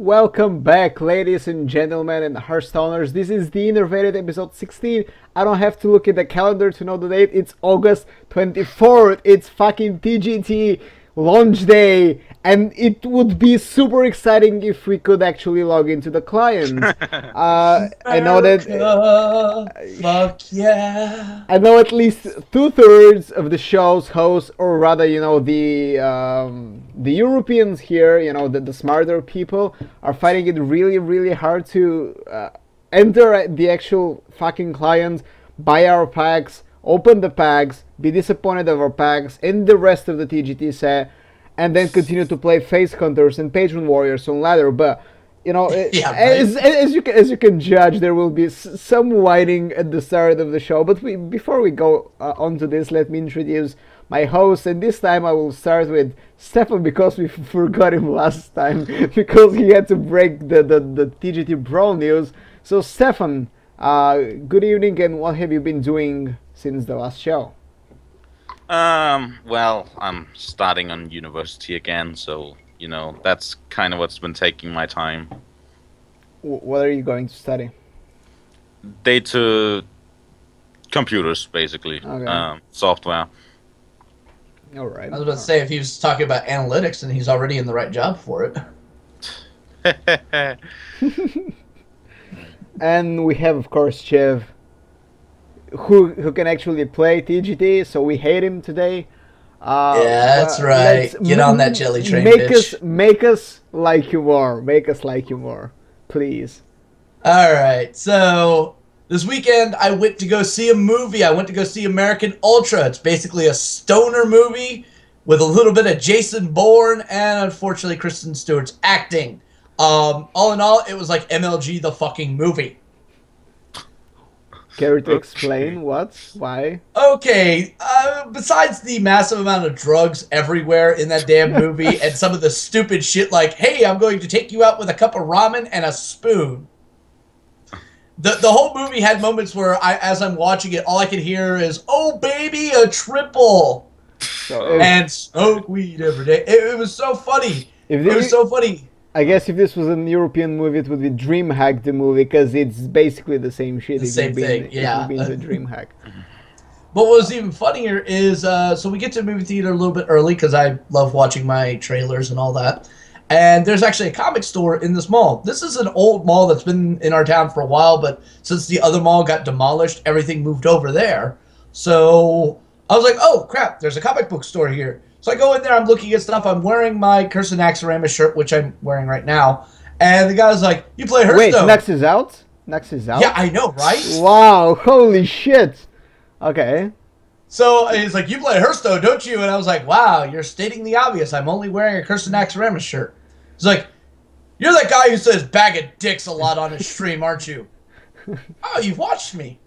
Welcome back, ladies and gentlemen and Hearthstoners. This is the Innervated episode 16. I don't have to look at the calendar to know the date. It's August 24th. It's fucking TGT launch day. And it would be super exciting if we could actually log into the client. I know that... Fuck yeah. I know at least 2/3 of the show's hosts, or rather, the Europeans here, the smarter people, are finding it really, really hard to enter the actual fucking client, buy our packs, open the packs, be disappointed of our packs and the rest of the TGT set, and then continue to play Face Hunters and Patron Warriors on ladder. But as you can judge, there will be some whining at the start of the show. But before we go on to this, let me introduce my host, and this time I will start with Stefan because we forgot him last time because he had to break the TGT Brawl news. So Stefan, good evening, and what have you been doing since the last show? Well, I'm starting on university again, so that's kind of what's been taking my time. What are you going to study? Data computers, basically. Okay. Software. All right. I was about to say, if he was talking about analytics, then he's already in the right job for it. And we have, of course, Chev, who can actually play TGT, so we hate him today. Yeah, that's right. Get on that jelly train, bitch. Make us like you more. Make us like you more, please. All right. So this weekend, I went to go see a movie. I went to go see American Ultra. It's basically a stoner movie with a little bit of Jason Bourne and, unfortunately, Kristen Stewart's acting. All in all, it was like MLG the fucking movie. Care to explain what? Why? Okay, besides the massive amount of drugs everywhere in that damn movie and some of the stupid shit like, hey, I'm going to take you out with a cup of ramen and a spoon. The whole movie had moments where, as I'm watching it, all I could hear is, oh, baby, a triple. And smoke weed every day. It was so funny. It was so funny. I guess if this was a European movie, it would be DreamHack the movie, because it's basically the same shit. The same thing, yeah. If you've been to DreamHack. But what was even funnier is, so we get to the movie theater a little bit early, because I love watching my trailers and all that. And there's actually a comic store in this mall. This is an old mall that's been in our town for a while, but since the other mall got demolished, everything moved over there. So I was like, oh, crap, there's a comic book store here. So I go in there, I'm looking at stuff, I'm wearing my Curse of Naxxramas shirt, which I'm wearing right now, and the guy's like, you play Hearthstone. Wait, Naxx is out? Naxx is out? Yeah, I know, right? Wow, holy shit. Okay. So he's like, you play Hearthstone, don't you? And I was like, wow, you're stating the obvious, I'm only wearing a Curse of Naxxramas shirt. He's like, you're that guy who says bag of dicks a lot on his stream, aren't you? Oh, you've watched me.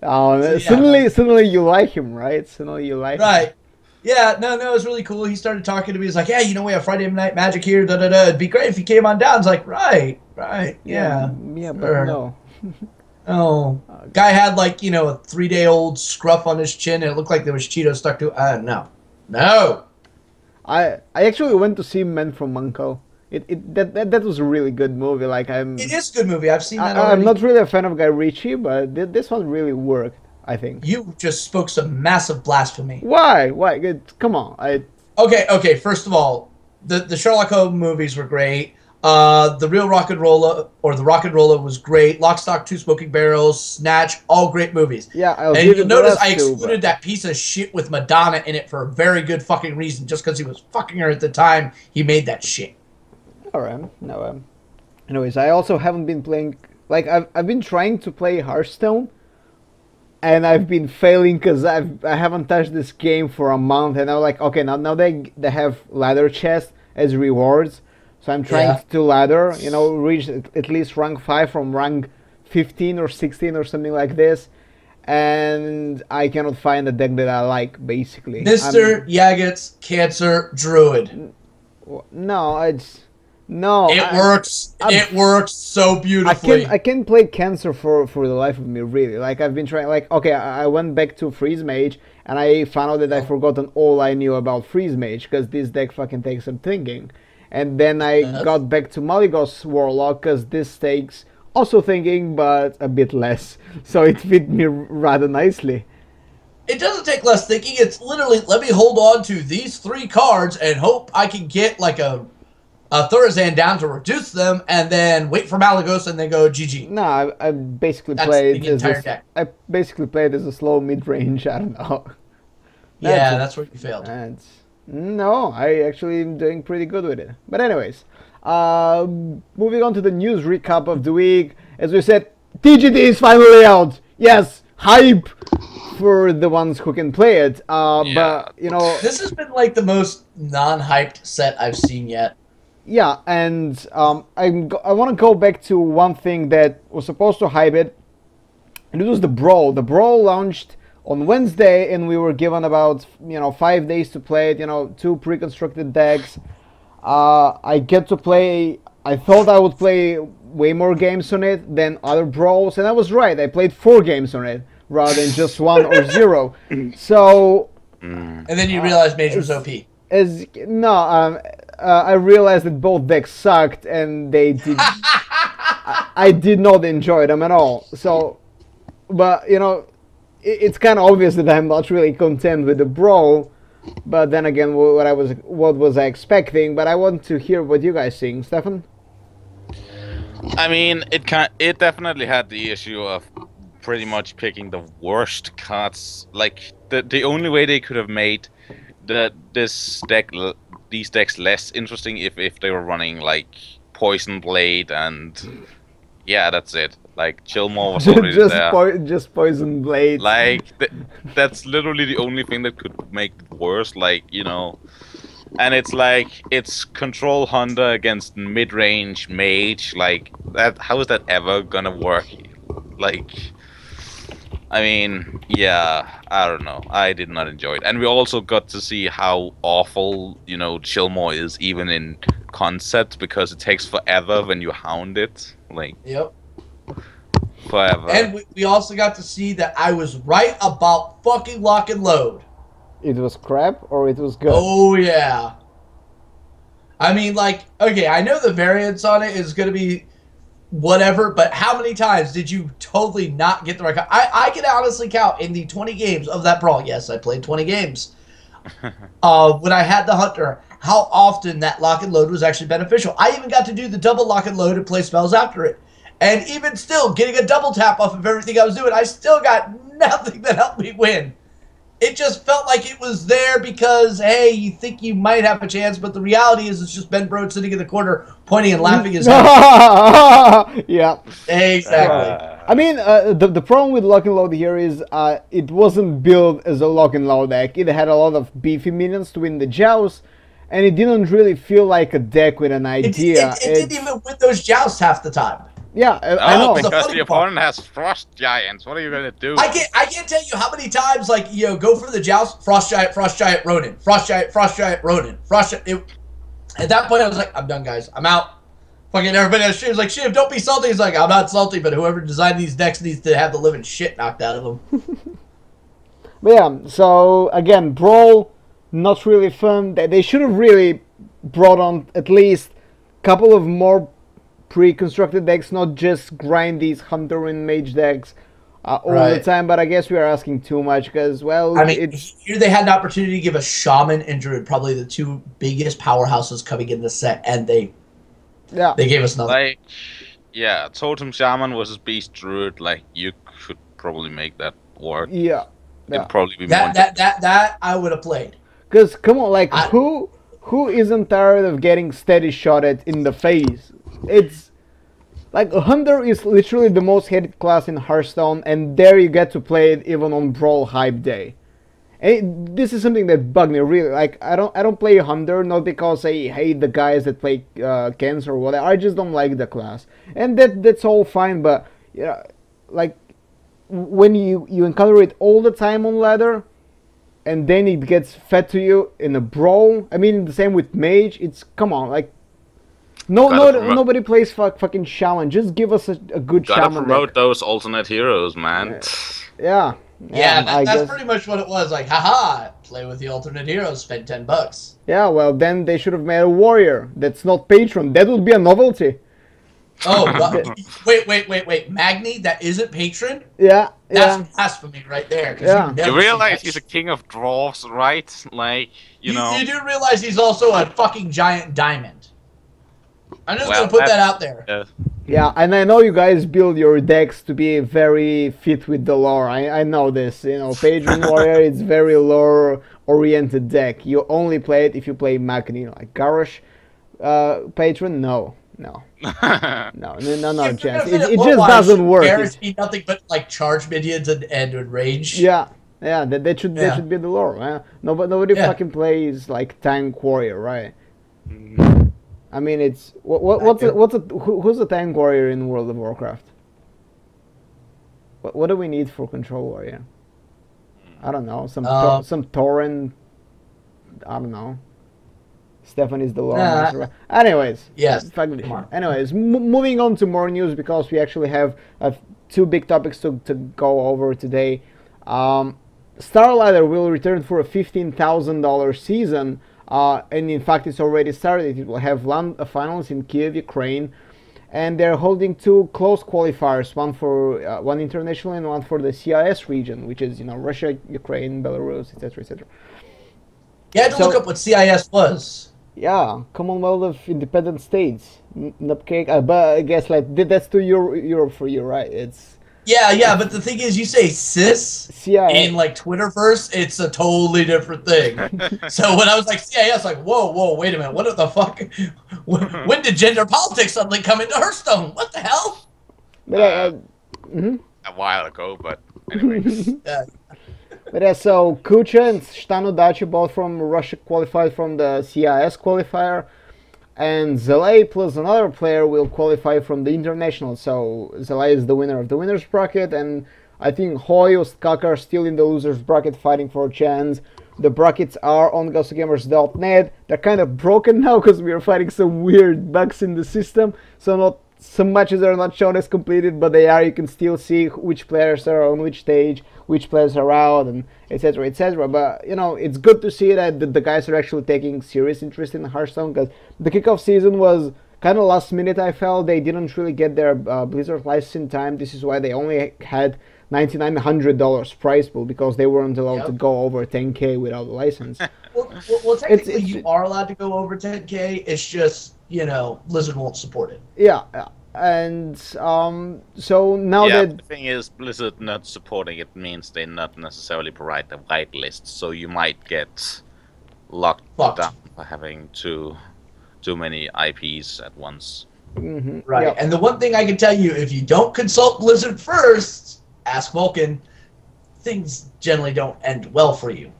Oh, so yeah, suddenly you like him, right? Suddenly you like him. Right. Yeah, no, it was really cool. He started talking to me. He's like, yeah, we have Friday Night Magic here, da-da-da. It'd be great if you came on down. I was like, right, yeah. Yeah, but sure. no. Oh. Guy had, like, a 3-day-old scruff on his chin, and it looked like there was Cheetos stuck to it. No. I actually went to see Men from Uncle. That was a really good movie. Like It is a good movie. I've seen that already. I'm not really a fan of Guy Ritchie, but this one really worked, I think. You just spoke some massive blasphemy. Why? Come on. Okay. First of all, the Sherlock Holmes movies were great. The Real Rock and Rolla, or The Rock and Rolla, was great. Lock, Stock, Two Smoking Barrels, Snatch, all great movies. Yeah, and you'll notice I excluded that piece of shit with Madonna in it for a very good fucking reason. Just because he was fucking her at the time, he made that shit. Alright, no. Anyways, I also haven't been playing. Like I've been trying to play Hearthstone, and I've been failing because I haven't touched this game for a month, and I'm like, okay, now they have ladder chests as rewards, so I'm trying to ladder, reach at least rank 5 from rank 15 or 16 or something like this, and I cannot find a deck that I like, basically. Mr. Yagget's Cancer Druid. No, it works. It works so beautifully. I can play Cancer for the life of me, really. Like I've been trying. Like okay, I went back to Freeze Mage and I found out that I forgotten all I knew about Freeze Mage because this deck fucking takes some thinking. and then I got back to Malygos Warlock because this takes also thinking, but a bit less. So it fit me rather nicely. It doesn't take less thinking. It's literally, let me hold on to these 3 cards and hope I can get like a Thurzan down to reduce them, and then wait for Malygos and then go GG. No, I basically That's played the entire deck. I basically played as a slow mid-range. I don't know. That's where you failed. No, I actually am doing pretty good with it. But anyways, moving on to the news recap of the week. As we said, TGT is finally out. Yes, hype for the ones who can play it. But you know, this has been like the most non-hyped set I've seen yet. Yeah, and I want to go back to one thing that was supposed to hype it, and it was the Brawl. The Brawl launched on Wednesday, and we were given about 5 days to play it. 2 pre-constructed decks. I get to play. I thought I would play way more games on it than other Brawls, and I was right. I played 4 games on it rather than just 1 or 0. So. And then you realized Mage was OP. I realized that both decks sucked, and they did. I did not enjoy them at all. So, but it's kind of obvious that I'm not really content with the Brawl. But then again, what was I expecting? But I want to hear what you guys think, Stefan. I mean, it definitely had the issue of pretty much picking the worst cards. Like the only way they could have made these decks less interesting if they were running like Poison Blade and that's it. Like Chillmore was already there. Just Poison Blade. Like that's literally the only thing that could make it worse. Like and it's like it's Control Hunter against mid-range Mage. Like that. How is that ever gonna work? Like. I mean, I don't know. I did not enjoy it. And we also got to see how awful, Chillmore is, even in concept, because it takes forever when you hound it. Like, yep. Forever. And we also got to see that I was right about fucking Lock and Load. It was crap, or it was good? Oh, yeah. I mean, like, okay, I know the variance on it is going to be whatever, but how many times did you totally not get the right card? I can honestly count in the 20 games of that Brawl. Yes, I played 20 games. When I had the Hunter, how often that Lock and Load was actually beneficial. I even got to do the double Lock and Load and play spells after it. And even still, getting a double tap off of everything I was doing, I still got nothing that helped me win. It just felt like it was there because, hey, you think you might have a chance, but the reality is it's just Ben Brode sitting in the corner pointing and laughing his head. Yeah. Exactly. I mean, the problem with Lock and Load here is it wasn't built as a Lock and Load deck. It had a lot of beefy minions to win the joust, and it didn't really feel like a deck with an idea. It didn't even win those jousts half the time. Yeah, I know. Because the opponent has Frost Giants. What are you gonna do? I can't tell you how many times, like, go for the joust, Frost Giant, Ronin, Frost Giant, Ronin, At that point, I was like, I'm done, guys. I'm out. Fucking everybody on the stream was like, Shiv, don't be salty. He's like, I'm not salty, but whoever designed these decks needs to have the living shit knocked out of them. But yeah, so again, Brawl, not really fun. They should have really brought on at least a couple of more pre-constructed decks, not just grind these Hunter and Mage decks all the time. But I guess we are asking too much because, well, I mean, here they had an opportunity to give a Shaman and Druid, probably the 2 biggest powerhouses coming in the set, and they gave us nothing. Like, yeah, Totem Shaman versus Beast Druid. Like, you could probably make that work. Yeah. It'd probably be that I would have played. Because come on, like, who isn't tired of getting steady shot at in the face? It's like Hunter is literally the most hated class in Hearthstone, and there you get to play it even on Brawl hype day. And this is something that bugged me really. Like I don't play Hunter not because I hate the guys that play Kens or whatever. I just don't like the class, and that's all fine. But like when you encounter it all the time on ladder, and then it gets fed to you in a Brawl. I mean the same with Mage. It's come on, like. Nobody plays fucking Shaman. Just give us a good Shaman. Gotta promote those alternate heroes, man. Yeah. Yeah, I that's guess. pretty much what it was. Like, haha, play with the alternate heroes, spend $10. Yeah, well, then they should have made a warrior that's not patron. That would be a novelty. Oh, wait. Magni, that isn't patron? Yeah, yeah. That's blasphemy right there. 'Cause Yeah. never You see realize that he's a shit. king of dwarves, right? Like, you know. You do realize he's also a fucking giant diamond. I'm just Well, gonna put that that's- out there. Yeah, and I know you guys build your decks to be very fit with the lore. I know this. You know, Patron Warrior is very lore-oriented deck. You only play it if you play Magni. Like Garrosh Patron, no. No chance. It just doesn't work. Guarantee nothing but like charge minions and range. Yeah, that should be the lore, man. Nobody Yeah. fucking plays like tank warrior, right? I mean, it's who's a tank warrior in World of Warcraft? What do we need for control warrior? I don't know. Some Tauren. I don't know. Stephanie's the lore master. Anyways, Yes. fuck. Anyways, moving on to more news because we actually have two big topics to go over today. Starladder will return for a $15,000 season, and in fact, it's already started. It will have finals in Kiev, Ukraine, and they're holding two close qualifiers, one for one international and one for the CIS region, which is Russia, Ukraine, Belarus, etc., etc. You had to look up what CIS was. Yeah, Commonwealth of Independent States, Nupcake. But I guess like that's to Europe for you, right? It's Yeah, but the thing is, you say CIS in like Twitterverse, it's a totally different thing. So when I was like CIS, like whoa, wait a minute, what the fuck? When did gender politics suddenly come into Hearthstone? What the hell? But A while ago, but anyways. But yeah, so Kucha and Stano Dachi, both from Russia, qualified from the CIS qualifier, and Zelay plus another player will qualify from the international. So Zelay is the winner of the winners bracket, and I think Hoy or Skaka are still in the losers bracket fighting for a chance. The brackets are on GhostGamers.net. They're kind of broken now because we are fighting some weird bugs in the system, so not some matches are not shown as completed, but they are. You can still see which players are on which stage, which players are out, and etc., etc. But it's good to see that the guys are actually taking serious interest in Hearthstone, because the kickoff season was kind of last minute. I felt they didn't really get their Blizzard license in time. This is why they only had $9,900 prize pool, because they weren't allowed to go over 10K without a license. Well, technically you are allowed to go over 10K. It's just Blizzard won't support it. Yeah. And so now that the thing is, Blizzard not supporting it means they not necessarily provide the whitelist, so you might get locked down by having too many IPs at once. Right. Yep. And the one thing I can tell you, if you don't consult Blizzard first, ask Vulcan, things generally don't end well for you.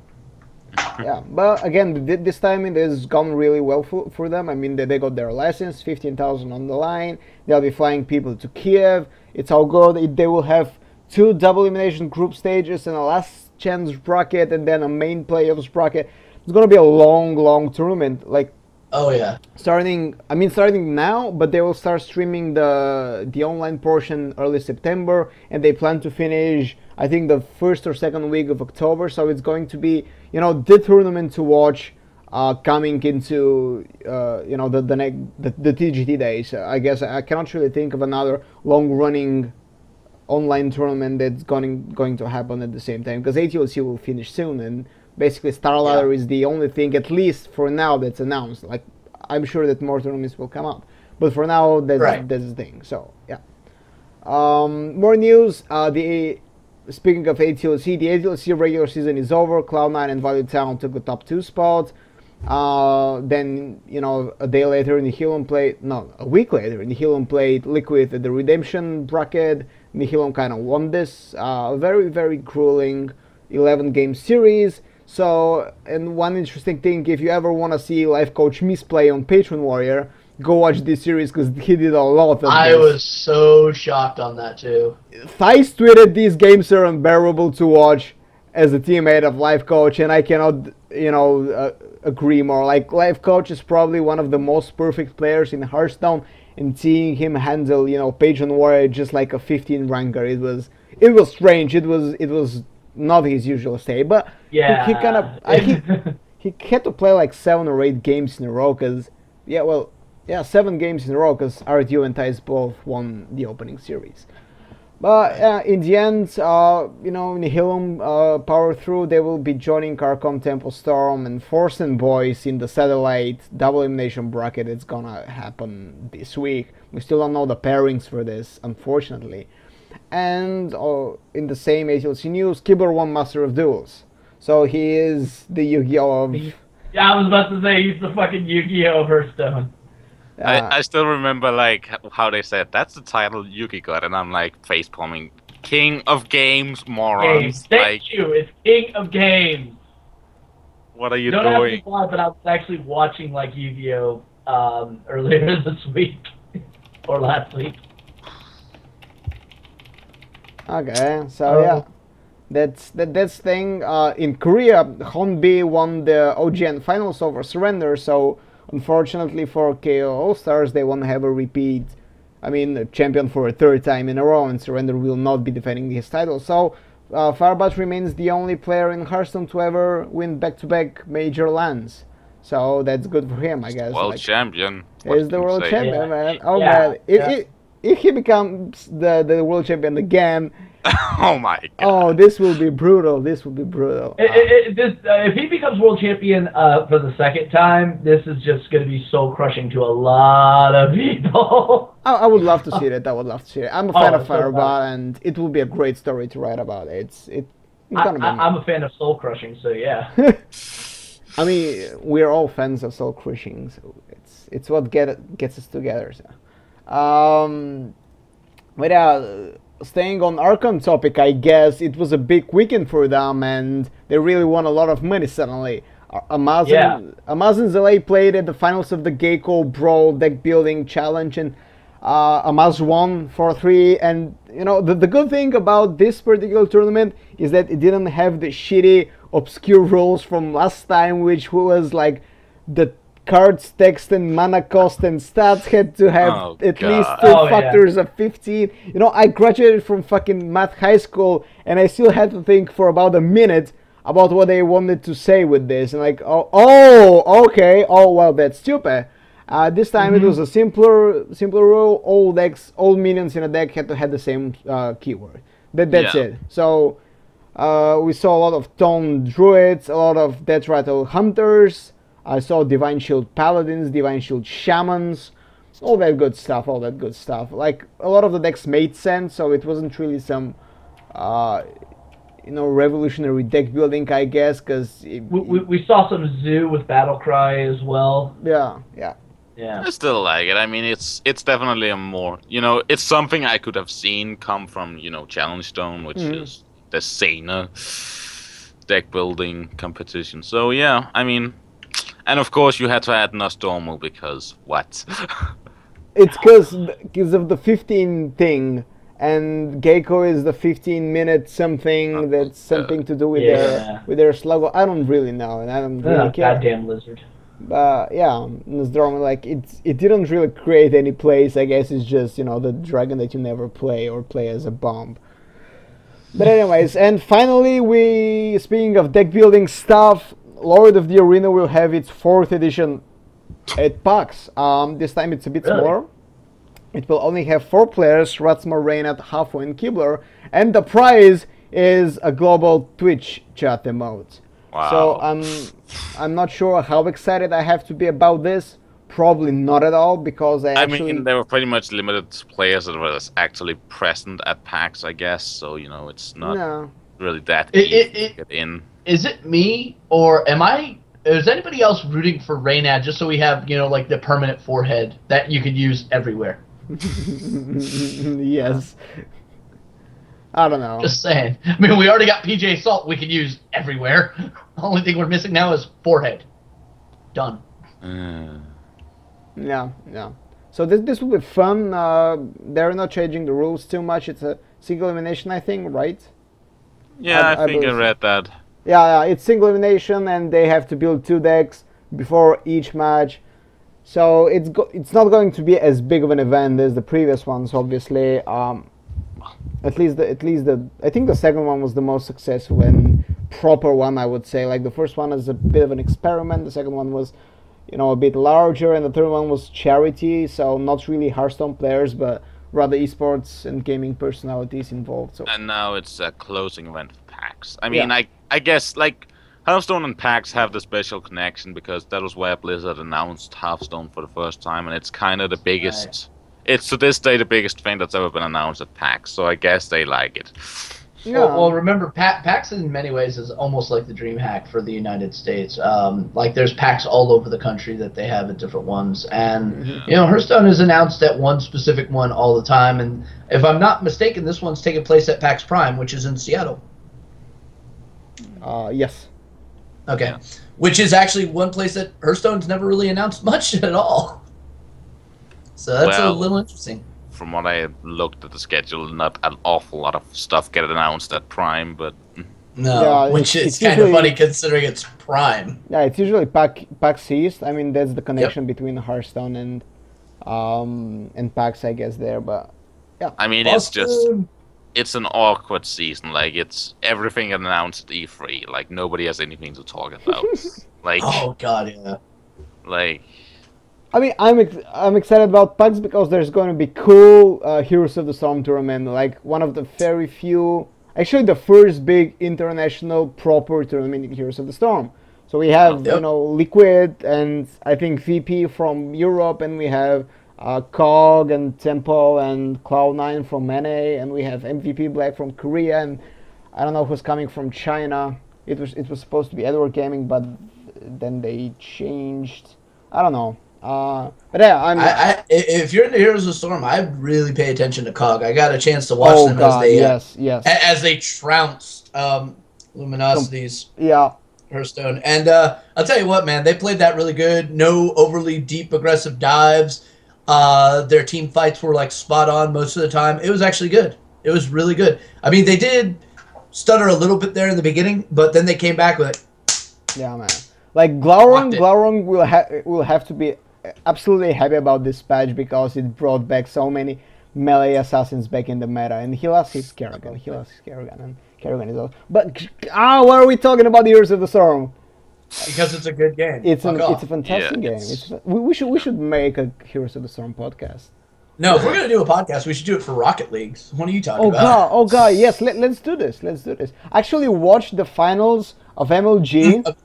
Yeah, but again, this time it has gone really well for them. I mean, they got their license, 15,000 on the line. They'll be flying people to Kiev. It's all good. They will have 2 double elimination group stages and a last chance bracket, and then a main playoffs bracket. It's gonna be a long tournament. Like, oh yeah, starting now, but they will start streaming the online portion early September, and they plan to finish, I think, the first or second week of October. So it's going to be the tournament to watch coming into the TGT days. I guess I cannot really think of another long running online tournament that's going to happen at the same time, because ATLC will finish soon, and basically Starladder is the only thing, at least for now, that's announced. Like, I'm sure that more tournaments will come up, but for now that's the thing. So yeah. More news. Speaking of ATLC, the ATLC regular season is over. Cloud9 and Value Town took the top 2 spots. Then, a day later, a week later, Nihilum played Liquid at the Redemption bracket. Nihilum kind of won this very, very grueling 11-game series. So, and one interesting thing, if you ever want to see Life Coach misplay on Patron Warrior, go watch this series, because he did a lot of I was so shocked on that too. Thijs tweeted, "These games are unbearable to watch," as a teammate of Life Coach, and I cannot, agree more. Like, Life Coach is probably one of the most perfect players in Hearthstone, and seeing him handle, Patron Warrior just like a 15 ranker, it was strange. It was not his usual state, but Yeah. he kind of he had to play like 7 or 8 games in a row, cause 7 games in a row, cause RTU and TiCE both won the opening series. But in the end, Nihilum power through. They will be joining Carcom, Temple Storm, and Forsen Boys in the satellite double elimination bracket. It's gonna happen this week. We still don't know the pairings for this, unfortunately. And in the same ATLC news, Kibler won Master of Duels. So he is the Yu-Gi-Oh! Of... Yeah, I was about to say he's the fucking Yu-Gi-Oh! Hearthstone. I still remember like how they said that's the title Yuki got, and I'm like facepalming. King of Games, morons. Games. Thank you. It's King of Games. What are you Don't doing? ask me why, but I was actually watching like Yu-Gi-Oh! Earlier this week or last week. Okay, so yeah, that's thing. In Korea, Honbi won the OGN finals over Surrender. So unfortunately for KO All Stars, they won't have a repeat. I mean, a champion for a 3rd time in a row, and Surrender will not be defending his title. So Firebat remains the only player in Hearthstone to ever win back-to-back major lands. So that's good for him, I guess. World champion. He's the world champion, man. Oh Yeah. man, if he becomes the world champion again, Oh my god. oh, this will be brutal. This will be brutal. If he becomes world champion for the 2nd time, this is just going to be soul crushing to a lot of people. I would love to see it. I would love to see it. I'm a fan of so Fireball, and it will be a great story to write about. It's gonna be. I'm a fan of soul crushing, so yeah. I mean, we're all fans of soul crushing, so it's what gets us together. So. But yeah, staying on Archon topic, I guess it was a big weekend for them, and they really won a lot of money suddenly. Amazon ZLA played at the finals of the Gecko Brawl deck building challenge, and Amaz won 4-3. And you know the good thing about this particular tournament is that it didn't have the shitty obscure rules from last time, which was like the cards, text, and mana cost and stats had to have at least 2 factors of 15. You know, I graduated from fucking math high school, and I still had to think for about a minute about what they wanted to say with this. And like, okay, well, that's stupid. This time it was a simpler rule. All decks, all minions in a deck had to have the same keyword. That's it. So we saw a lot of Tone Druids, a lot of Death Rattle Hunters. I saw Divine Shield Paladins, Divine Shield Shamans, all that good stuff. Like, a lot of the decks made sense, so it wasn't really some, revolutionary deck building, I guess, because... We saw some Zoo with Battlecry as well. Yeah. I still like it. I mean, it's definitely a more, it's something I could have seen come from, Challenge Stone, which is the Sena deck building competition. So, yeah, I mean... And of course, you had to add Nostromo because what? It's because of the 15 thing, and Gecko is the 15-minute something that's something to do with their sluggo. I don't really know, and I don't really care. Goddamn lizard. But yeah, Nostromo, like it didn't really create any plays. I guess it's just the dragon that you never play or play as a bomb. But anyways, and finally, speaking of deck building stuff. Lord of the Arena will have its 4th edition at PAX. This time it's a bit smaller. It will only have 4 players, Ratsmar, Reynat, Hafo, and Kibler. And the prize is a global Twitch chat emote. Wow. So I'm not sure how excited I have to be about this. Probably not at all, because I mean, there were pretty much limited players that were actually present at PAX, I guess. So, it's not really that easy to get in. Is it me, or is anybody else rooting for Reynad just so we have, like the permanent forehead that you could use everywhere? Yes. I don't know. Just saying. I mean, we already got PJ Salt we could use everywhere. The only thing we're missing now is forehead. Done. Yeah. So this will be fun. They're not changing the rules too much. It's a single elimination, I think, right? Yeah, I think I read that. Yeah, it's single elimination, and they have to build 2 decks before each match. So it's not going to be as big of an event as the previous ones, obviously. At least the I think the second one was the most successful and proper one, I would say. Like the first one is a bit of an experiment, the second one was, a bit larger, and the third one was charity, so not really Hearthstone players, but rather esports and gaming personalities involved. So And now it's a closing event for PAX. I mean, I guess like Hearthstone and PAX have the special connection because that was where Blizzard announced Hearthstone for the first time, and it's kind of the biggest. Right. It's to this day the biggest thing that's ever been announced at PAX. So I guess they like it. yeah, Well, remember, PAX in many ways is almost like the DreamHack for the United States. Like there's PAX all over the country that they have at different ones, and Hearthstone is announced at one specific one all the time. And if I'm not mistaken, this one's taking place at PAX Prime, which is in Seattle. yes. Okay. Yeah. Which is actually one place that Hearthstone's never really announced much at all. So that's a Well, little interesting. From what I looked at the schedule, not an awful lot of stuff get announced at Prime, but No, Yeah, which it's is kind of usually- funny considering it's Prime. Yeah, it's usually PAX East. I mean, that's the connection between Hearthstone and PAX, I guess, there. But I mean, it's an awkward season. Like it's everything announced at E3. Like nobody has anything to talk about. Like, Oh god, yeah. like I mean, I'm excited about PAX because there's going to be cool Heroes of the Storm tournament, like one of the very few, actually the first big international proper tournament in Heroes of the Storm. So we have Yep. Liquid and I think VP from Europe, and we have Cog and Tempo and Cloud9 from NA, and we have MVP Black from Korea, and I don't know who's coming from China. It was supposed to be Edward Gaming, but then they changed. I don't know. But yeah, If you're into Heroes of the Storm, I'd really pay attention to COG. I got a chance to watch oh them god, as they yes. as they trounced Luminosity's Yeah, Hearthstone. And I'll tell you what, man, they played that really good. No overly deep aggressive dives. Their team fights were like spot on most of the time. It was actually good. It was really good. I mean, they did stutter a little bit there in the beginning, but then they came back with it. yeah, man. Like Glaurung, Rocked it. Glaurung will have to be absolutely happy about this patch because it brought back so many melee assassins back in the meta, and he lost his Kerrigan. And Kerrigan is all. But what are we talking about the Heroes of the Storm? Because it's a good game. It's Fuck a off. fantastic Yeah, game. We should make a Heroes of the Storm podcast. No, if we're gonna do a podcast, we should do it for Rocket League. What are you talking about? Oh god, yes. Let's do this. I actually watched the finals of MLG.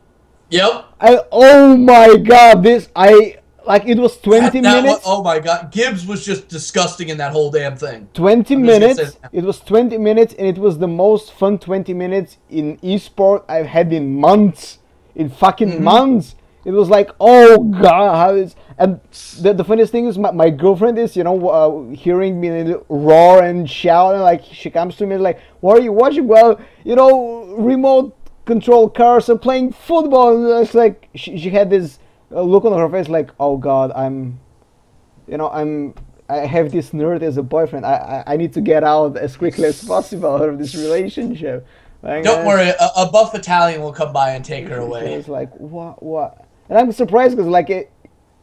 Yep. Oh my god, it was 20 That minutes. oh my god, Gibbs was just disgusting in that whole damn thing. 20 I'm just gonna minutes. say that. It was 20 minutes, and it was the most fun 20 minutes in esport I've had in months. In fucking months. It was like, oh god, how is. And the funniest thing is, my girlfriend is, hearing me roar and shout, and like she comes to me like, "What are you watching?" Well, remote control cars are playing football. And it's like she had this look on her face like, oh god, I have this nerd as a boyfriend. I need to get out as quickly as possible out of this relationship. Like, Don't worry, a buff Italian will come by and take her away. It's like, what? And I'm surprised because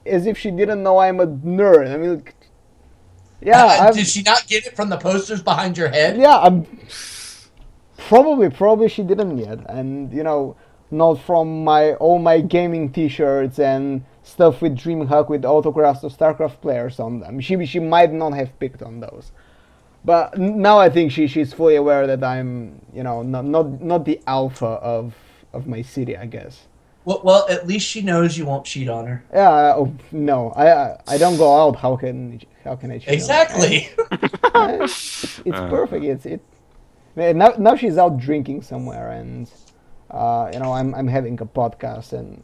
as if she didn't know I'm a nerd. I mean, yeah. Did she not get it from the posters behind your head? Yeah, I'm probably she didn't yet, and not from all my gaming T-shirts and stuff with DreamHack with autographs of StarCraft players on them. She might not have picked on those, but now I think she's fully aware that I'm not the alpha of my city, I guess. Well, at least she knows you won't cheat on her. Yeah. No, I don't go out. How can I cheat on her? Exactly. It's perfect. Now she's out drinking somewhere, and I'm having a podcast, and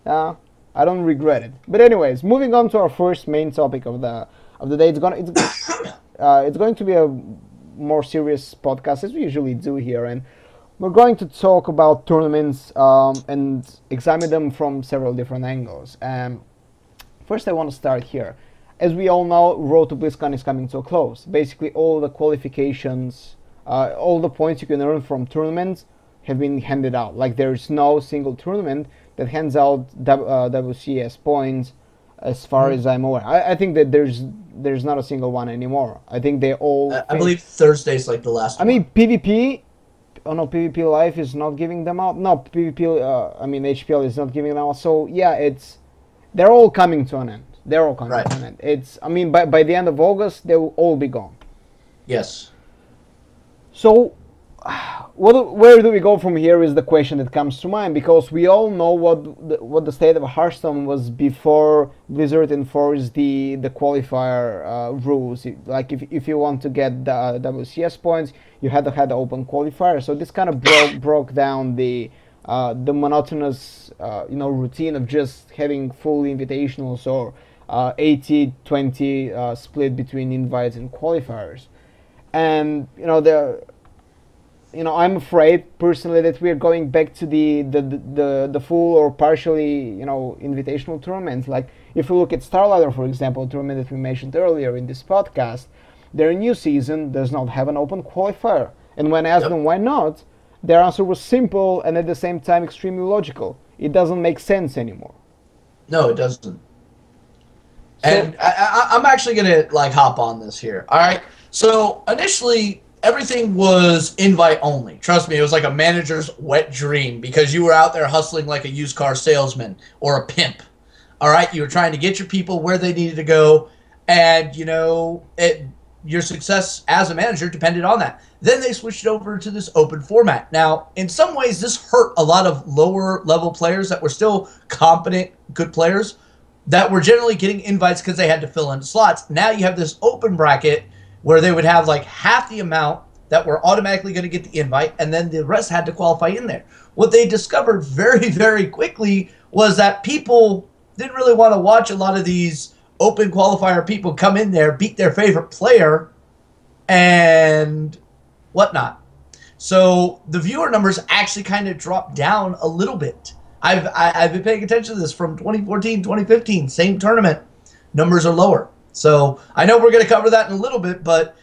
I don't regret it. But anyways, moving on to our first main topic of the day. It's going to be a more serious podcast, as we usually do here, and we're going to talk about tournaments and examine them from several different angles. First, I want to start here. As we all know, Road to BlizzCon is coming to a close. Basically, all the qualifications, all the points you can earn from tournaments have been handed out. Like, there is no single tournament that hands out WCS points as far as I'm aware. I think that there's not a single one anymore. I think they all. I believe Thursday's like the last I one. mean, PvP. Oh no, PvP Live is not giving them out. No, PvP. I mean, HPL is not giving them out. So yeah, they're all coming to an end. They're all coming to an end. I mean, by the end of August, they will all be gone. Yes. So, where do we go from here is the question that comes to mind, because we all know what the state of Hearthstone was before Blizzard enforced the qualifier rules. Like if you want to get the WCS points, you had to have the open qualifier. So this kind of broke down the monotonous routine of just having full invitationals or 80-20 split between invites and qualifiers. And I'm afraid personally that we are going back to the full or partially invitational tournaments. Like if we look at StarLadder, for example, a tournament that we mentioned earlier in this podcast, their new season does not have an open qualifier. And when I asked them why not, their answer was simple and at the same time extremely logical. It doesn't make sense anymore. No, it doesn't. And I'm actually gonna hop on this here. All right. So initially, everything was invite only. Trust me, it was like a manager's wet dream because you were out there hustling like a used car salesman or a pimp. All right, you were trying to get your people where they needed to go, and your success as a manager depended on that. Then they switched over to this open format. Now, in some ways, this hurt a lot of lower level players that were still competent, good players that were generally getting invites because they had to fill in slots. Now you have this open bracket where they would have half the amount that were automatically going to get the invite, and then the rest had to qualify in there. What they discovered very, very quickly was that people didn't really want to watch a lot of these open qualifier people come in there, beat their favorite player, and whatnot. So the viewer numbers actually kind of dropped down a little bit. I've been paying attention to this from 2014, 2015, same tournament. Numbers are lower. So I know we're going to cover that in a little bit, but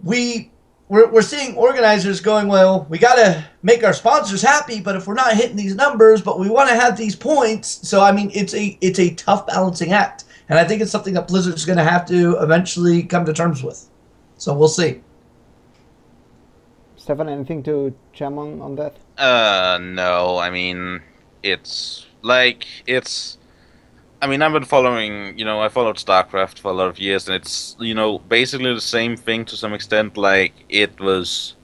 we're seeing organizers going, well, we got to make our sponsors happy, but if we're not hitting these numbers, but we want to have these points. So I mean, it's a tough balancing act, and I think it's something that Blizzard's going to have to eventually come to terms with. So we'll see. Stefan, anything to chime on that? No. I mean, I mean, I've been following, I followed StarCraft for a lot of years, and it's, basically the same thing to some extent. Like, it was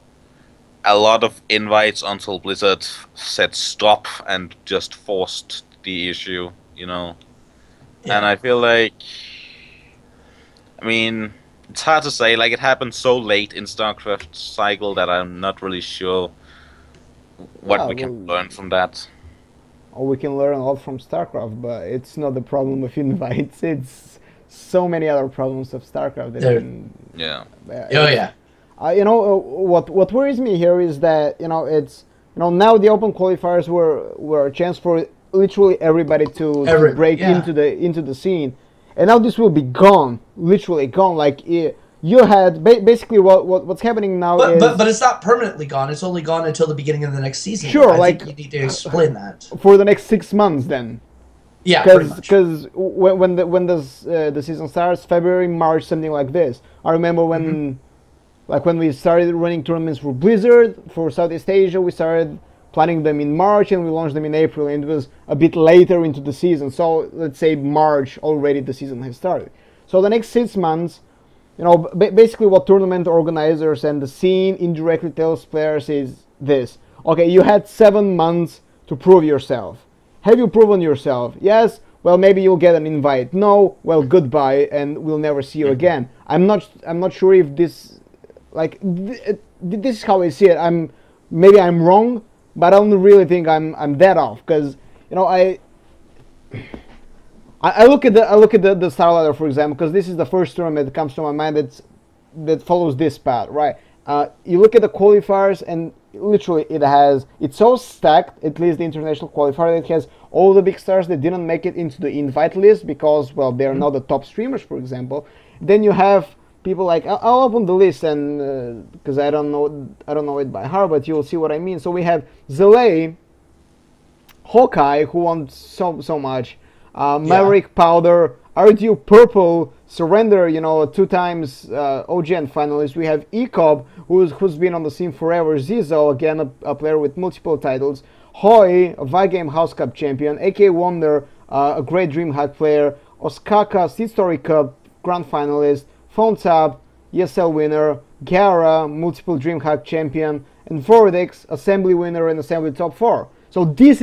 a lot of invites until Blizzard said stop and just forced the issue, Yeah. And I feel like, I mean, it's hard to say. Like, it happened so late in StarCraft cycle that I'm not really sure what we can learn from that. Or we can learn a lot from StarCraft, but it's not the problem of invites. It's so many other problems of StarCraft. What worries me here is that it's now the open qualifiers were a chance for literally everybody to break into the scene, and now this will be gone, literally gone. Like you had basically what's happening now but it's not permanently gone. It's only gone until the beginning of the next season. Sure, I think you need to explain that for the next 6 months then. Yeah, because when the season starts, February, March, something like this. I remember when we started running tournaments for Blizzard for Southeast Asia, we started planning them in March and we launched them in April, and it was a bit later into the season. So let's say March already the season has started. So the next 6 months. Basically what tournament organizers and the scene indirectly tells players is this. Okay, you had 7 months to prove yourself. Have you proven yourself? Yes? Well, maybe you'll get an invite. No? Well, goodbye, and we'll never see you again. I'm not sure if this, this is how I see it. Maybe I'm wrong, but I don't really think I'm that off, because, I look at the StarLadder, for example, because this is the first tournament that comes to my mind that follows this path, right? You look at the qualifiers, and literally it's so stacked, at least the international qualifier, that it has all the big stars that didn't make it into the invite list because, well, they're not the top streamers, for example. Then you have people like, I'll open the list, and because I don't know it by heart, but you'll see what I mean. So we have Zele, Hawkeye, who won so much. Maverick Powder, RDU Purple, Surrender, you know, 2 times OGN finalist. We have ECOB, who's been on the scene forever. Zizo, again, a player with multiple titles. Hoy, a Vigame House Cup champion. AK Wonder, a great DreamHack player. Osaka, Seed Story Cup Grand finalist. Phonetap, ESL winner. Gara, multiple DreamHack champion. And Vortex, Assembly winner and Assembly top 4. So these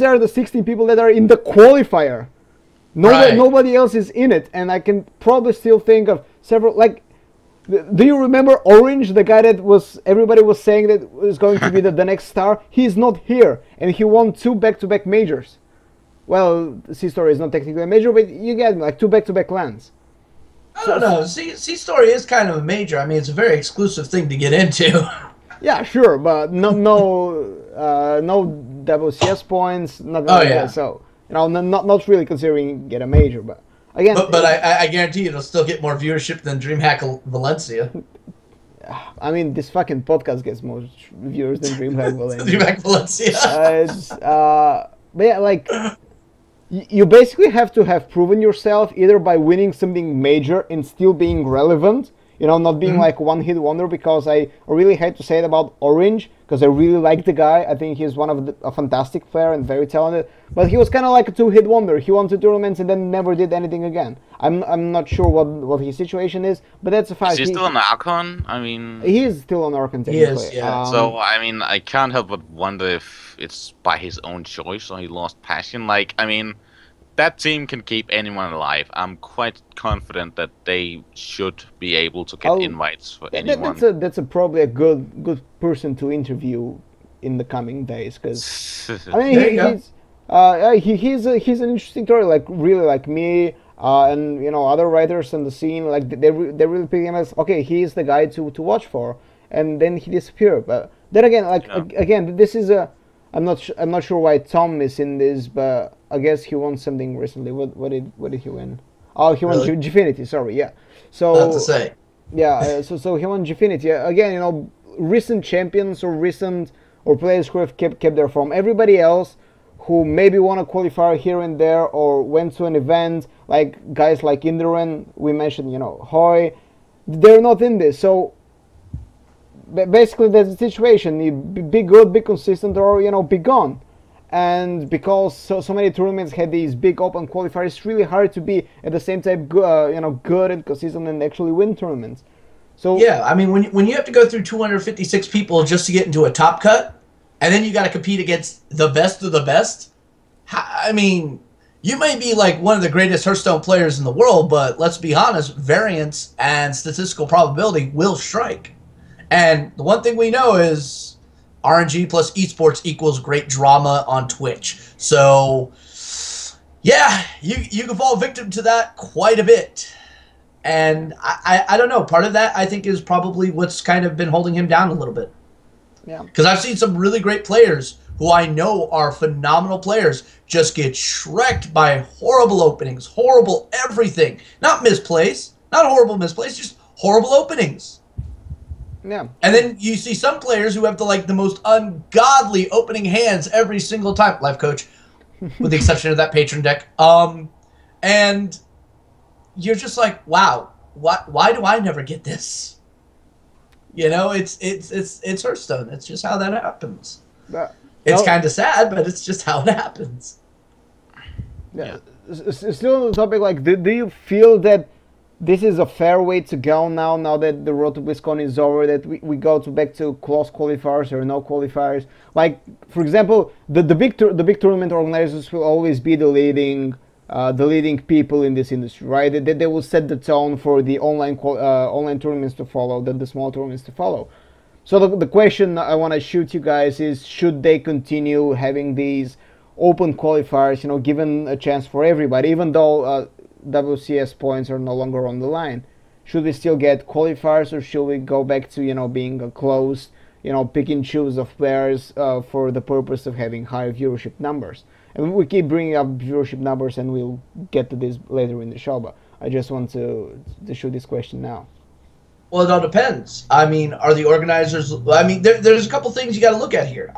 are the 16 people that are in the qualifier. Nobody else is in it, and I can probably still think of several. Like, do you remember Orange, the guy that everybody was saying that was going to be the next star? He's not here, and he won 2 back-to-back majors. Well, C-Story is not technically a major, but you get me, like 2 back-to-back lands. I don't know. C-Story is kind of a major. I mean, it's a very exclusive thing to get into. Yeah, sure, but no WCS points, nothing like that. So, you know, not really considering get a major, but again. But I guarantee you it'll still get more viewership than DreamHack Valencia. I mean, this fucking podcast gets more viewers than DreamHack Valencia. DreamHack Valencia. But yeah, like, you basically have to have proven yourself either by winning something major and still being relevant. You know, not being like one-hit wonder, because I really hate to say it about Orange, because I really like the guy. I think he's a fantastic player and very talented. But he was kind of like a 2-hit wonder. He won 2 tournaments and then never did anything again. I'm not sure what his situation is, but that's a fact. Is he still an Archon? I mean, he is still an Archon technically. He is, yeah. So I mean, I can't help but wonder if it's by his own choice or he lost passion. Like, I mean, that team can keep anyone alive. I'm quite confident that they should be able to get invites for anyone. That's probably a good person to interview in the coming days, because I mean he's an interesting story. Like, really, like me and, you know, other writers on the scene, like they really pick him as, okay, he's the guy to watch for, and then he disappeared. But then again, like again, this is I'm not sure why Tom is in this, but I guess he won something recently. What did he win? Oh, he won Gfinity. Sorry, yeah. So not to say. Yeah, so he won Gfinity. Again, you know, recent champions or players who have kept their form. Everybody else who maybe won a qualifier here and there or went to an event, like guys like Inderen, we mentioned, you know, Hoy, they're not in this. So basically, that's the situation. You be good, be consistent, or, you know, be gone. And because so many tournaments had these big open qualifiers, it's really hard to be at the same time good and consistent and actually win tournaments. So yeah, I mean, when you have to go through 256 people just to get into a top cut, and then you got to compete against the best of the best. I mean, you may be like one of the greatest Hearthstone players in the world, but let's be honest, variance and statistical probability will strike. And the one thing we know is RNG plus esports equals great drama on Twitch. So, yeah, you can fall victim to that quite a bit. And I don't know. Part of that, I think, is probably what's kind of been holding him down a little bit. Yeah. Because I've seen some really great players who I know are phenomenal players just get shreked by horrible openings, horrible everything. Not misplays, not horrible misplays, just horrible openings. Yeah. And then you see some players who have the most ungodly opening hands every single time. Life coach, with the exception of that patron deck. And you're just like, wow, why do I never get this? You know, it's Hearthstone. It's just how that happens. It's kind of sad, but it's just how it happens. Yeah. Still on the topic, like, do you feel that this is a fair way to go now that the road to BlizzCon is over, that we go back to close qualifiers or no qualifiers? Like, for example, the big tournament organizers will always be the leading people in this industry, right? They will set the tone for the online tournaments to follow, the small tournaments to follow. So the question I want to shoot you guys is, should they continue having these open qualifiers, you know, given a chance for everybody, even though WCS points are no longer on the line? Should we still get qualifiers, or should we go back to, you know, being a closed, you know, pick and choose of players for the purpose of having higher viewership numbers? And we keep bringing up viewership numbers, and we'll get to this later in the show, but I just want to shoot this question now. Well, it all depends. I mean, are the organizers... I mean, there's a couple things you got to look at here.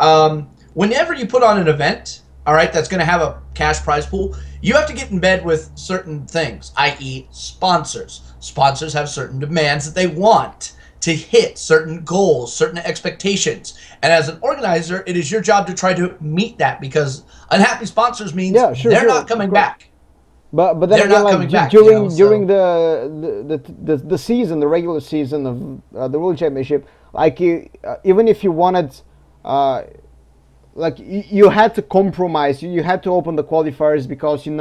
Whenever you put on an event, all right, that's going to have a cash prize pool, you have to get in bed with certain things, i.e. sponsors. Sponsors have certain demands that they want to hit, certain goals, certain expectations. And as an organizer, it is your job to try to meet that, because unhappy sponsors means they're not coming back. But then they're again, not coming back, during the season, the regular season of the World Championship, like even if you wanted, like you had to compromise, you had to open the qualifiers because you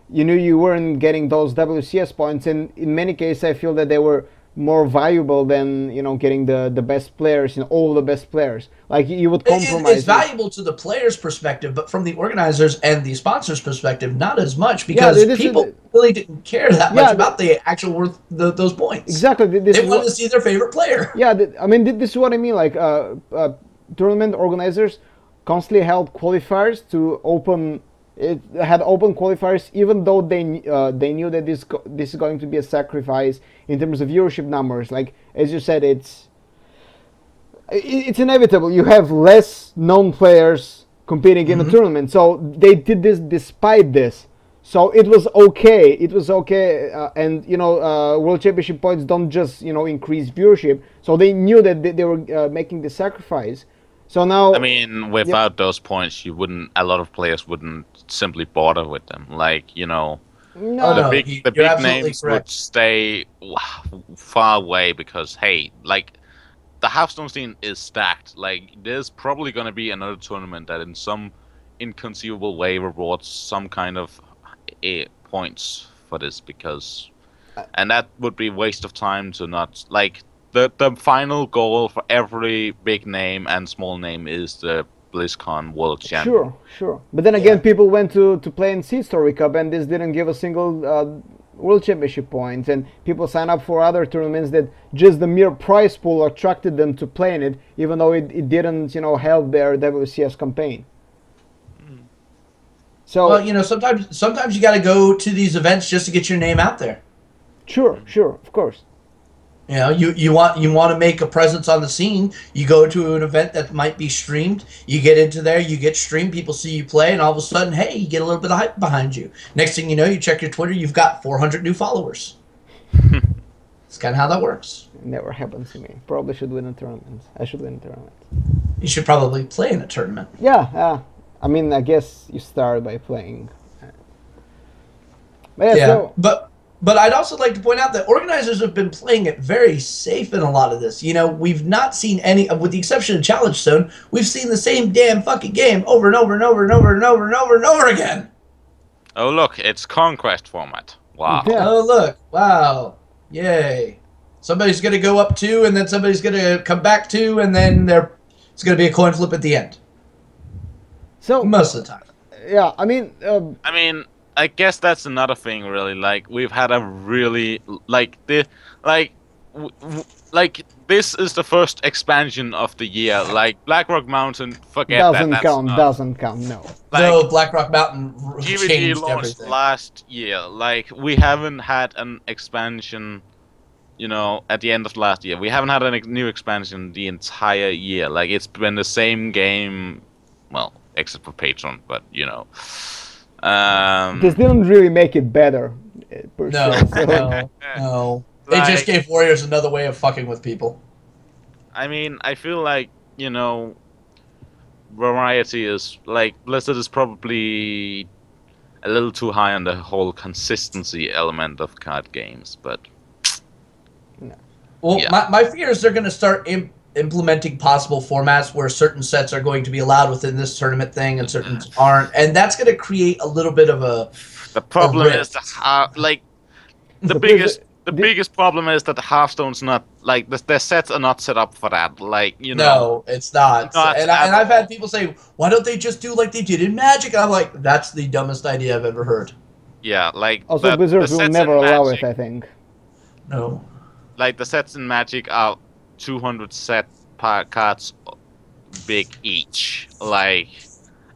knew you weren't getting those WCS points, and in many cases I feel that they were more valuable than getting the best players, all the best players. Like you would compromise. It's valuable to the players' perspective, but from the organizers and the sponsors' perspective, not as much, because people really didn't care that much about the actual worth those points. Exactly, they wanted to see their favorite player. Yeah, I mean, this is what I mean. Like tournament organizers constantly held qualifiers to open. It had open qualifiers, even though they knew that this is going to be a sacrifice in terms of viewership numbers. Like as you said, it's inevitable. You have less known players competing in the tournament, so they did this despite this. So it was okay. It was okay, and World Championship points don't just increase viewership. So they knew that they were making the sacrifice. So now, I mean, without those points, a lot of players wouldn't simply bother with them. Like, the big names would stay far away because, hey, like, the Hearthstone scene is stacked. Like, there's probably going to be another tournament that in some inconceivable way rewards some kind of points for this, because, and that would be a waste of time to not, like, the final goal for every big name and small name is the BlizzCon World Champion. Sure. But then again, people went to play in Sea Story Cup, and this didn't give a single World Championship points. And people sign up for other tournaments that just the mere prize pool attracted them to play in it, even though it didn't, help their WCS campaign. So, well, sometimes you got to go to these events just to get your name out there. Sure, of course. You want to make a presence on the scene. You go to an event that might be streamed. You get into there, you get streamed. People see you play, and all of a sudden, hey, you get a little bit of hype behind you. Next thing you know, you check your Twitter, you've got 400 new followers. It's kind of how that works. It never happens to me. Probably should win a tournament. I should win a tournament. You should probably play in a tournament. Yeah. I mean, I guess you start by playing. But But I'd also like to point out that organizers have been playing it very safe in a lot of this. We've not seen any, with the exception of Challenge Zone, we've seen the same damn fucking game over and over and over and over and over and over and over again. Oh look, it's Conquest format. Wow. Yeah. Oh look, wow, yay! Somebody's gonna go up 2, and then somebody's gonna come back 2, and then it's gonna be a coin flip at the end. So most of the time. Yeah, I mean, I guess that's another thing, really. Like, we've had a really this is the first expansion of the year. Like Blackrock Mountain, forget doesn't that. Doesn't count. No. No, Blackrock Mountain GVG changed launched everything. last year. Like, we haven't had an expansion. At the end of last year, we haven't had a new expansion the entire year. Like, it's been the same game, well, except for Patron, but this didn't really make it better. No. They just gave Warriors another way of fucking with people. I mean, I feel like, variety is, like, Blizzard is probably a little too high on the whole consistency element of card games, but... No. Well, yeah. my fear is they're going to start implementing possible formats where certain sets are going to be allowed within this tournament thing and certain aren't, and that's going to create a little bit of a. The problem is the biggest problem is that the Hearthstone's not like the sets are not set up for that. Like No, it's not. And I've had people say, why don't they just do like they did in Magic? And I'm like, that's the dumbest idea I've ever heard. Yeah, like also Blizzard will never allow it. I think. No. Like the sets in Magic are 200 set cards big each, like,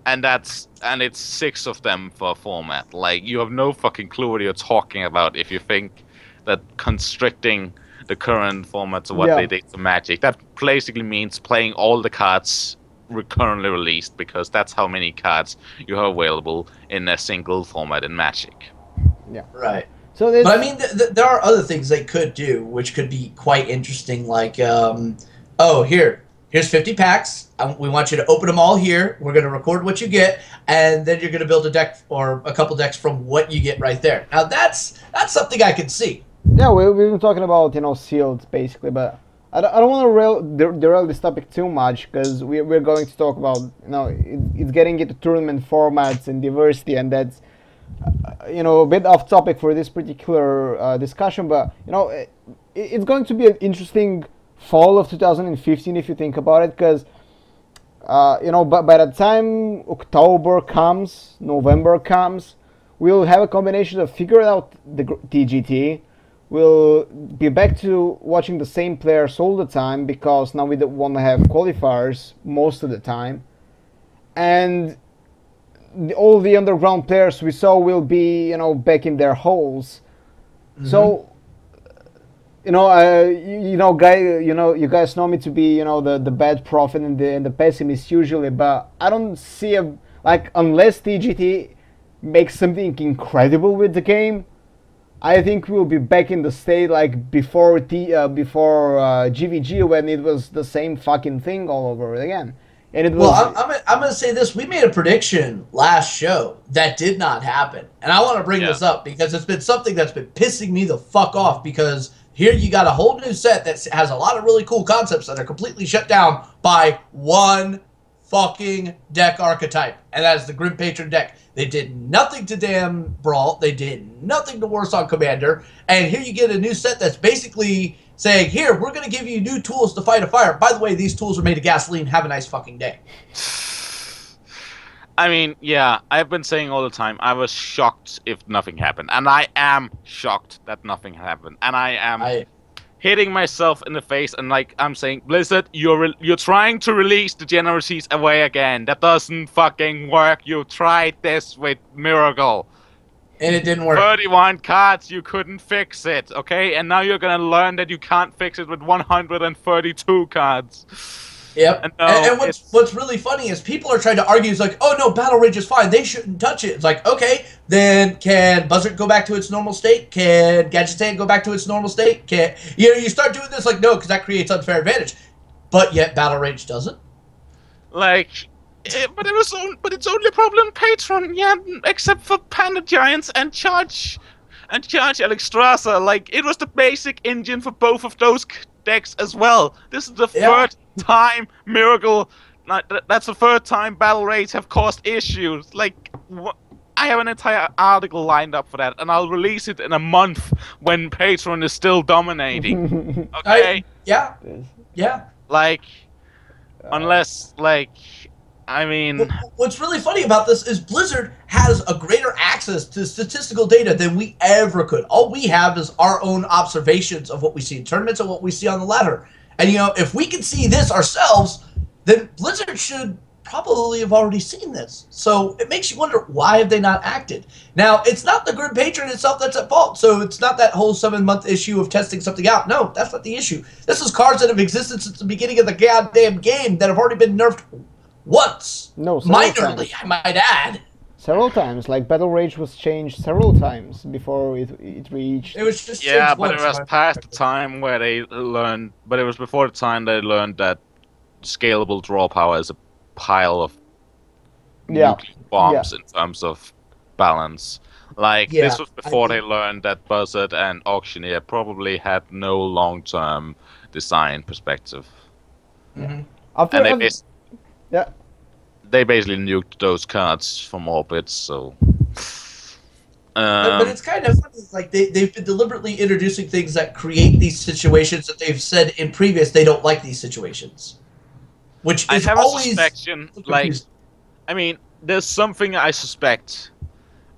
and it's 6 of them for a format. Like, you have no fucking clue what you're talking about if you think that constricting the current format to what they did to Magic. That basically means playing all the cards currently released, because that's how many cards you have available in a single format in Magic. Right. So But I mean, there are other things they could do, which could be quite interesting. Like, here's 50 packs. We want you to open them all here. We're going to record what you get, and then you're going to build a deck or a couple decks from what you get right there. Now, that's something I can see. Yeah, we've been talking about sealed basically, but I don't want to derail this topic too much, because we're going to talk about it's getting into tournament formats and diversity, and that's a bit off topic for this particular discussion. But it's going to be an interesting fall of 2015 if you think about it, because by the time October comes, November comes, we'll have a combination of figuring out the TGT. We'll be back to watching the same players all the time, because now we don't want to have qualifiers most of the time, and all the underground players we saw will be back in their holes. Mm-hmm. So you guys know me to be the bad prophet and the pessimist usually, but I don't see unless TGT makes something incredible with the game, I think we'll be back in the state like before GVG, when it was the same fucking thing all over again. And it was. Well, I'm gonna say this. We made a prediction last show that did not happen, and I want to bring this up because it's been something that's been pissing me the fuck off. Because here you got a whole new set that has a lot of really cool concepts that are completely shut down by one fucking deck archetype, and that is the Grim Patron deck. They did nothing to damn Brawl. They did nothing to Warsaw Commander. And here you get a new set that's basically saying, here, we're going to give you new tools to fight a fire. By the way, these tools are made of gasoline. Have a nice fucking day. I mean, yeah, I've been saying all the time, I was shocked if nothing happened. And I am shocked that nothing happened. And I am hitting myself in the face, and I'm saying, Blizzard, you're trying to release the Degeneracies away again. That doesn't fucking work. You tried this with Miracle. And it didn't work. 31 cards, you couldn't fix it, okay? And now you're gonna learn that you can't fix it with 132 cards. Yep. And what's really funny is people are trying to argue, it's like, oh no, Battle Rage is fine, they shouldn't touch it. It's like, okay, then can Buzzard go back to its normal state? Can Gadgetzan go back to its normal state? You start doing this, like, no, because that creates unfair advantage. But yet Battle Rage doesn't. But it's only a problem Patron, yeah, except for Panda Giants and Charge Alexstrasza. It was the basic engine for both of those decks as well. This is the third time Miracle, that's the third time Battle Raids have caused issues. I have an entire article lined up for that, and I'll release it in a month when Patron is still dominating. Okay? Yeah. Unless, I mean... What's really funny about this is Blizzard has a greater access to statistical data than we ever could. All we have is our own observations of what we see in tournaments and what we see on the ladder. And, if we can see this ourselves, then Blizzard should probably have already seen this. So it makes you wonder, why have they not acted? Now, it's not the Grim Patron itself that's at fault, so it's not that whole 7-month issue of testing something out. No, that's not the issue. This is cards that have existed since the beginning of the goddamn game that have already been nerfed once. No, minorly, I might add. Several times, Battle Rage was changed several times before it reached. It was just but it was past the time where they learned. But it was before the time they learned that scalable draw power is a pile of nuclear bombs in terms of balance. This was before they learned that Buzzard and Auctioneer probably had no long-term design perspective. Mm-hmm. They basically nuked those cards from orbit, so... but it's kind of funny, they've been deliberately introducing things that create these situations that they've said in previous they don't like these situations. Which is always... a suspicion, I mean, there's something I suspect,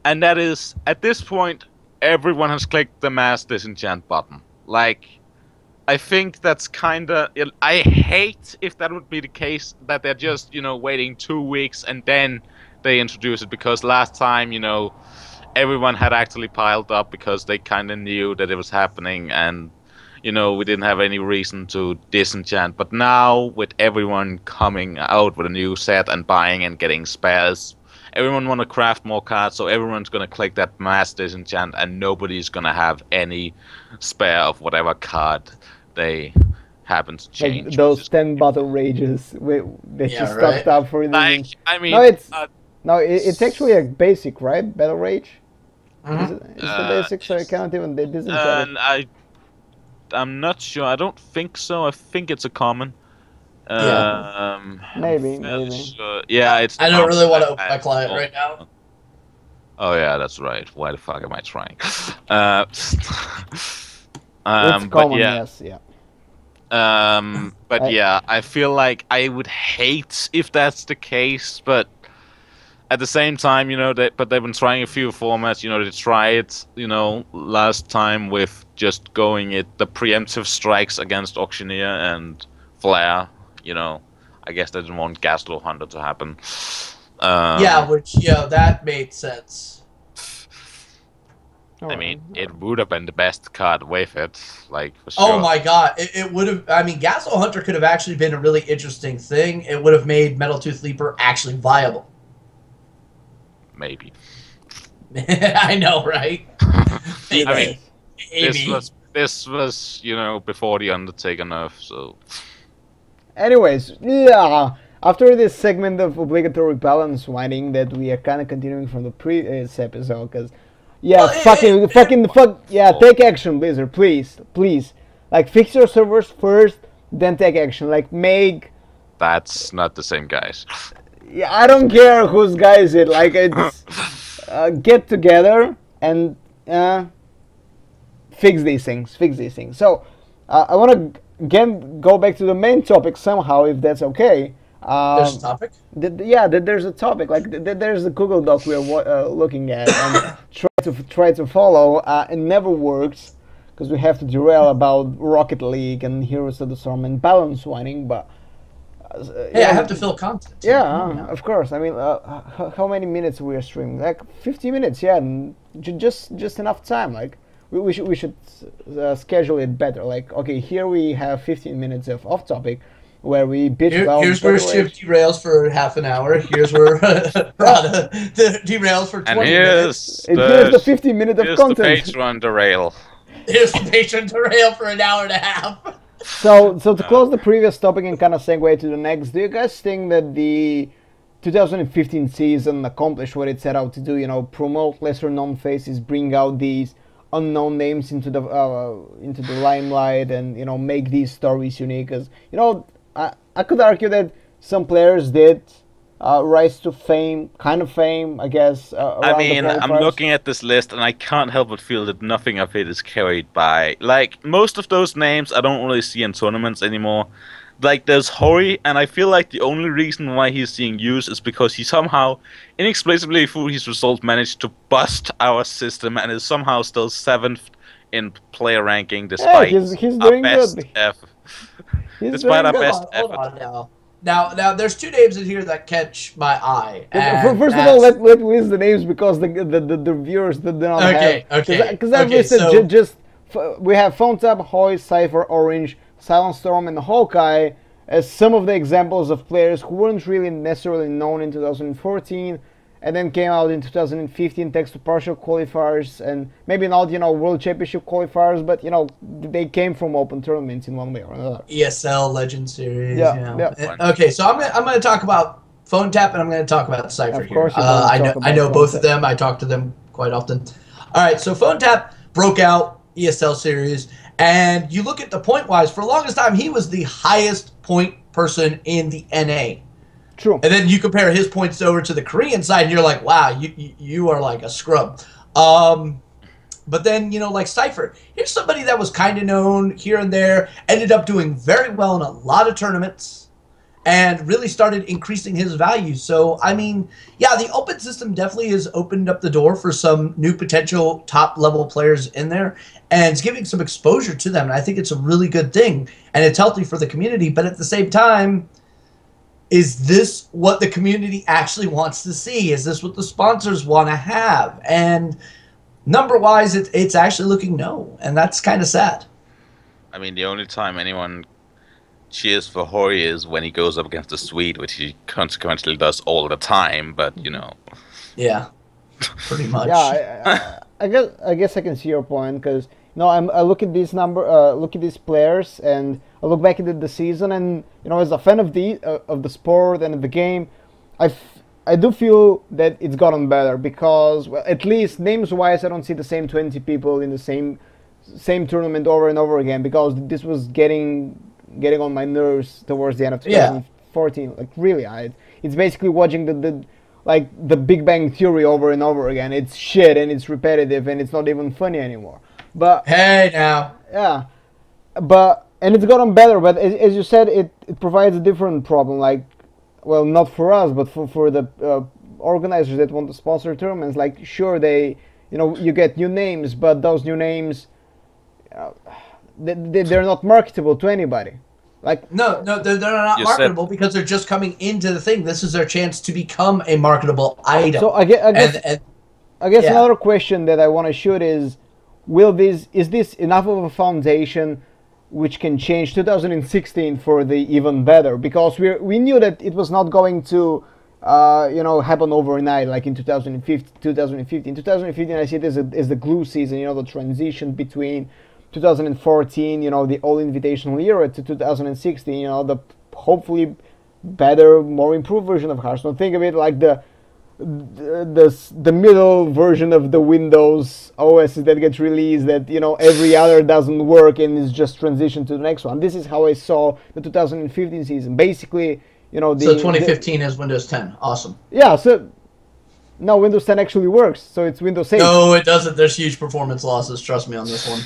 and that is, at this point, everyone has clicked the Mass Disenchant button. I think that's kinda... I hate if that would be the case, that they're just, waiting 2 weeks and then they introduce it, because last time, everyone had actually piled up because they kinda knew that it was happening, and, we didn't have any reason to disenchant. But now, with everyone coming out with a new set and buying and getting spares, everyone want to craft more cards, so everyone's going to click that mass disenchant, and nobody's going to have any spare of whatever card they happen to change. Like those 10 battle rages that you stocked up for the... Like, I mean... No, it's actually a basic, right? Battle rage? Mm-hmm. It's the basic, so I cannot even disenchant it. I'm not sure. I don't think so. I think it's a common. Maybe. Sure. Yeah, it's. I don't really want to open my client right now. Oh yeah, that's right. Why the fuck am I trying? It's common, yes, yeah. But yeah, I feel like I would hate if that's the case, but at the same time, they've been trying a few formats. They tried, last time with just going the preemptive strikes against Auctioneer and Flare. I guess they didn't want Gaslow Hunter to happen. That made sense. I mean, it would have been the best card with it, like, for sure. Oh my god, it would have... I mean, Gaslow Hunter could have actually been a really interesting thing. It would have made Metal Tooth Leaper actually viable. Maybe. I know, right? I mean, this was before the Undertaker nerf, so... Anyways, yeah, after this segment of obligatory balance winding that we are kind of continuing from the previous episode, because, take action, Blizzard, please. Like, fix your servers first, then take action. Like, make... That's not the same guys. Yeah, I don't care whose guys it. Like, it's get together and fix these things. So, I want to again go back to the main topic somehow, if that's okay. There's a topic. There's a topic. Like, there's a Google Doc we are looking at and try to follow. It never works because we have to derail about Rocket League and Heroes of the Storm and balance winding, but. Hey, I have to fill content. Yeah, of course. I mean, how many minutes we are streaming? Like 50 minutes, yeah, and just enough time. Like we should schedule it better. Like, okay, here we have 15 minutes of off topic where we bitch about. Here's where Shiv derails for half an hour. Here's where Rada derails for 20 minutes. Here's the 15 minutes of content. Here's the Patreon derail. Here's the Patreon derail for an hour and a half. So to close the previous topic and kind of segue to the next, do you guys think that the 2015 season accomplished what it set out to do? Promote lesser known faces, bring out these unknown names into the limelight, and make these stories unique. Because I could argue that some players did rise to fame, I guess. I mean, I'm looking at this list and I can't help but feel that nothing of it is carried by. Like, most of those names I don't really see in tournaments anymore. Like, there's Hori, and I feel like the only reason why he's seeing used is because he somehow, inexplicably through his results, managed to bust our system and is somehow still 7th in player ranking despite he's our doing best good. effort. Despite our best Hold effort. on now. Now, there's two names in here that catch my eye. First of all, let list the names because the viewers that don't have. Okay. Because I've listed we have PhoneTap, Hoy, Cypher, Orange, Silent Storm, and Hawkeye as some of the examples of players who weren't really necessarily known in 2014, and then came out in 2015 thanks to partial qualifiers and maybe not World Championship qualifiers, but they came from open tournaments in one way or another. ESL Legend Series. Yeah. Okay, so I'm gonna talk about PhoneTap and I'm gonna talk about Cypher of course here. I know both of them. I talk to them quite often. All right, so PhoneTap broke out ESL Series, and you look at the point wise. For the longest time, he was the highest point person in the NA. True. And then you compare his points over to the Korean side, and you're like, wow, you are like a scrub. But then, like Cypher, here's somebody that was kind of known here and there, ended up doing very well in a lot of tournaments, and really started increasing his value. So, I mean, yeah, the open system definitely has opened up the door for some new potential top-level players in there, and it's giving some exposure to them, and I think it's a really good thing, and it's healthy for the community, but at the same time, is this what the community actually wants to see? Is this what the sponsors want to have? And number-wise, it's actually looking no, and that's kind of sad. I mean, the only time anyone cheers for Hori is when he goes up against the Swede, which he consequently does all the time. But you know, Yeah, pretty much. Yeah, I guess I can see your point because I look at these look at these players, and I look back at the season, and as a fan of the sport and of the game, I do feel that it's gotten better because, well, at least names wise, I don't see the same 20 people in the same tournament over and over again because this was getting on my nerves towards the end of 2014. Like really, it's basically watching the Big Bang Theory over and over again. It's shit and it's repetitive and it's not even funny anymore. But hey now, yeah, and it's gotten better. But as you said, it provides a different problem. Like, well, not for us, but for the organizers that want to sponsor tournaments. Like, sure, you get new names, but those new names, they're not marketable to anybody. Like no, they're not marketable because they're just coming into the thing. This is their chance to become a marketable item. So I guess another question that I want to shoot is, is this enough of a foundation which can change 2016 for the even better? Because we knew that it was not going to happen overnight like in 2015. 2015 I see it as the glue season, the transition between 2014, the all invitational era, to 2016, the hopefully better, more improved version of Hearthstone. Think of it like the middle version of the Windows OS that gets released, that every other doesn't work and is just transitioned to the next one. This is how I saw the 2015 season. Basically, so 2015 is Windows 10. Awesome. Yeah. So no, Windows 10 actually works. So it's Windows 8. No, it doesn't. There's huge performance losses. Trust me on this one.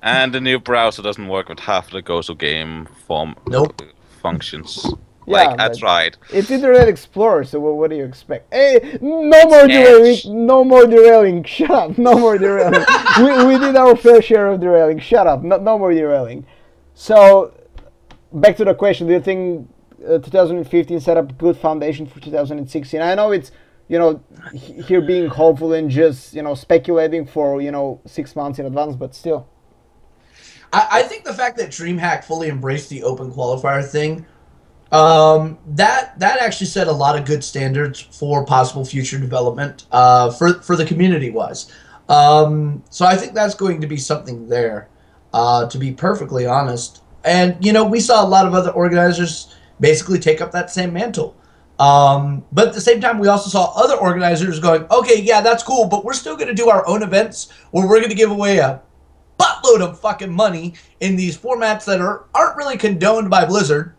And the new browser doesn't work with half the GoTo game functions. Yeah, I tried. It's Internet Explorer, so what do you expect? Hey, no more derailing! No more derailing! Shut up! No more derailing! we did our fair share of derailing. Shut up! No more derailing. So, back to the question: do you think 2015 set up a good foundation for 2016? I know it's here being hopeful and just speculating for 6 months in advance, but still. I think the fact that DreamHack fully embraced the open qualifier thing, that actually set a lot of good standards for possible future development for the community wise. So I think that's going to be something there, to be perfectly honest. And we saw a lot of other organizers basically take up that same mantle. But at the same time, we also saw other organizers going, okay, yeah, that's cool, but we're still going to do our own events where we're going to give away a buttload of fucking money in these formats that aren't really condoned by Blizzard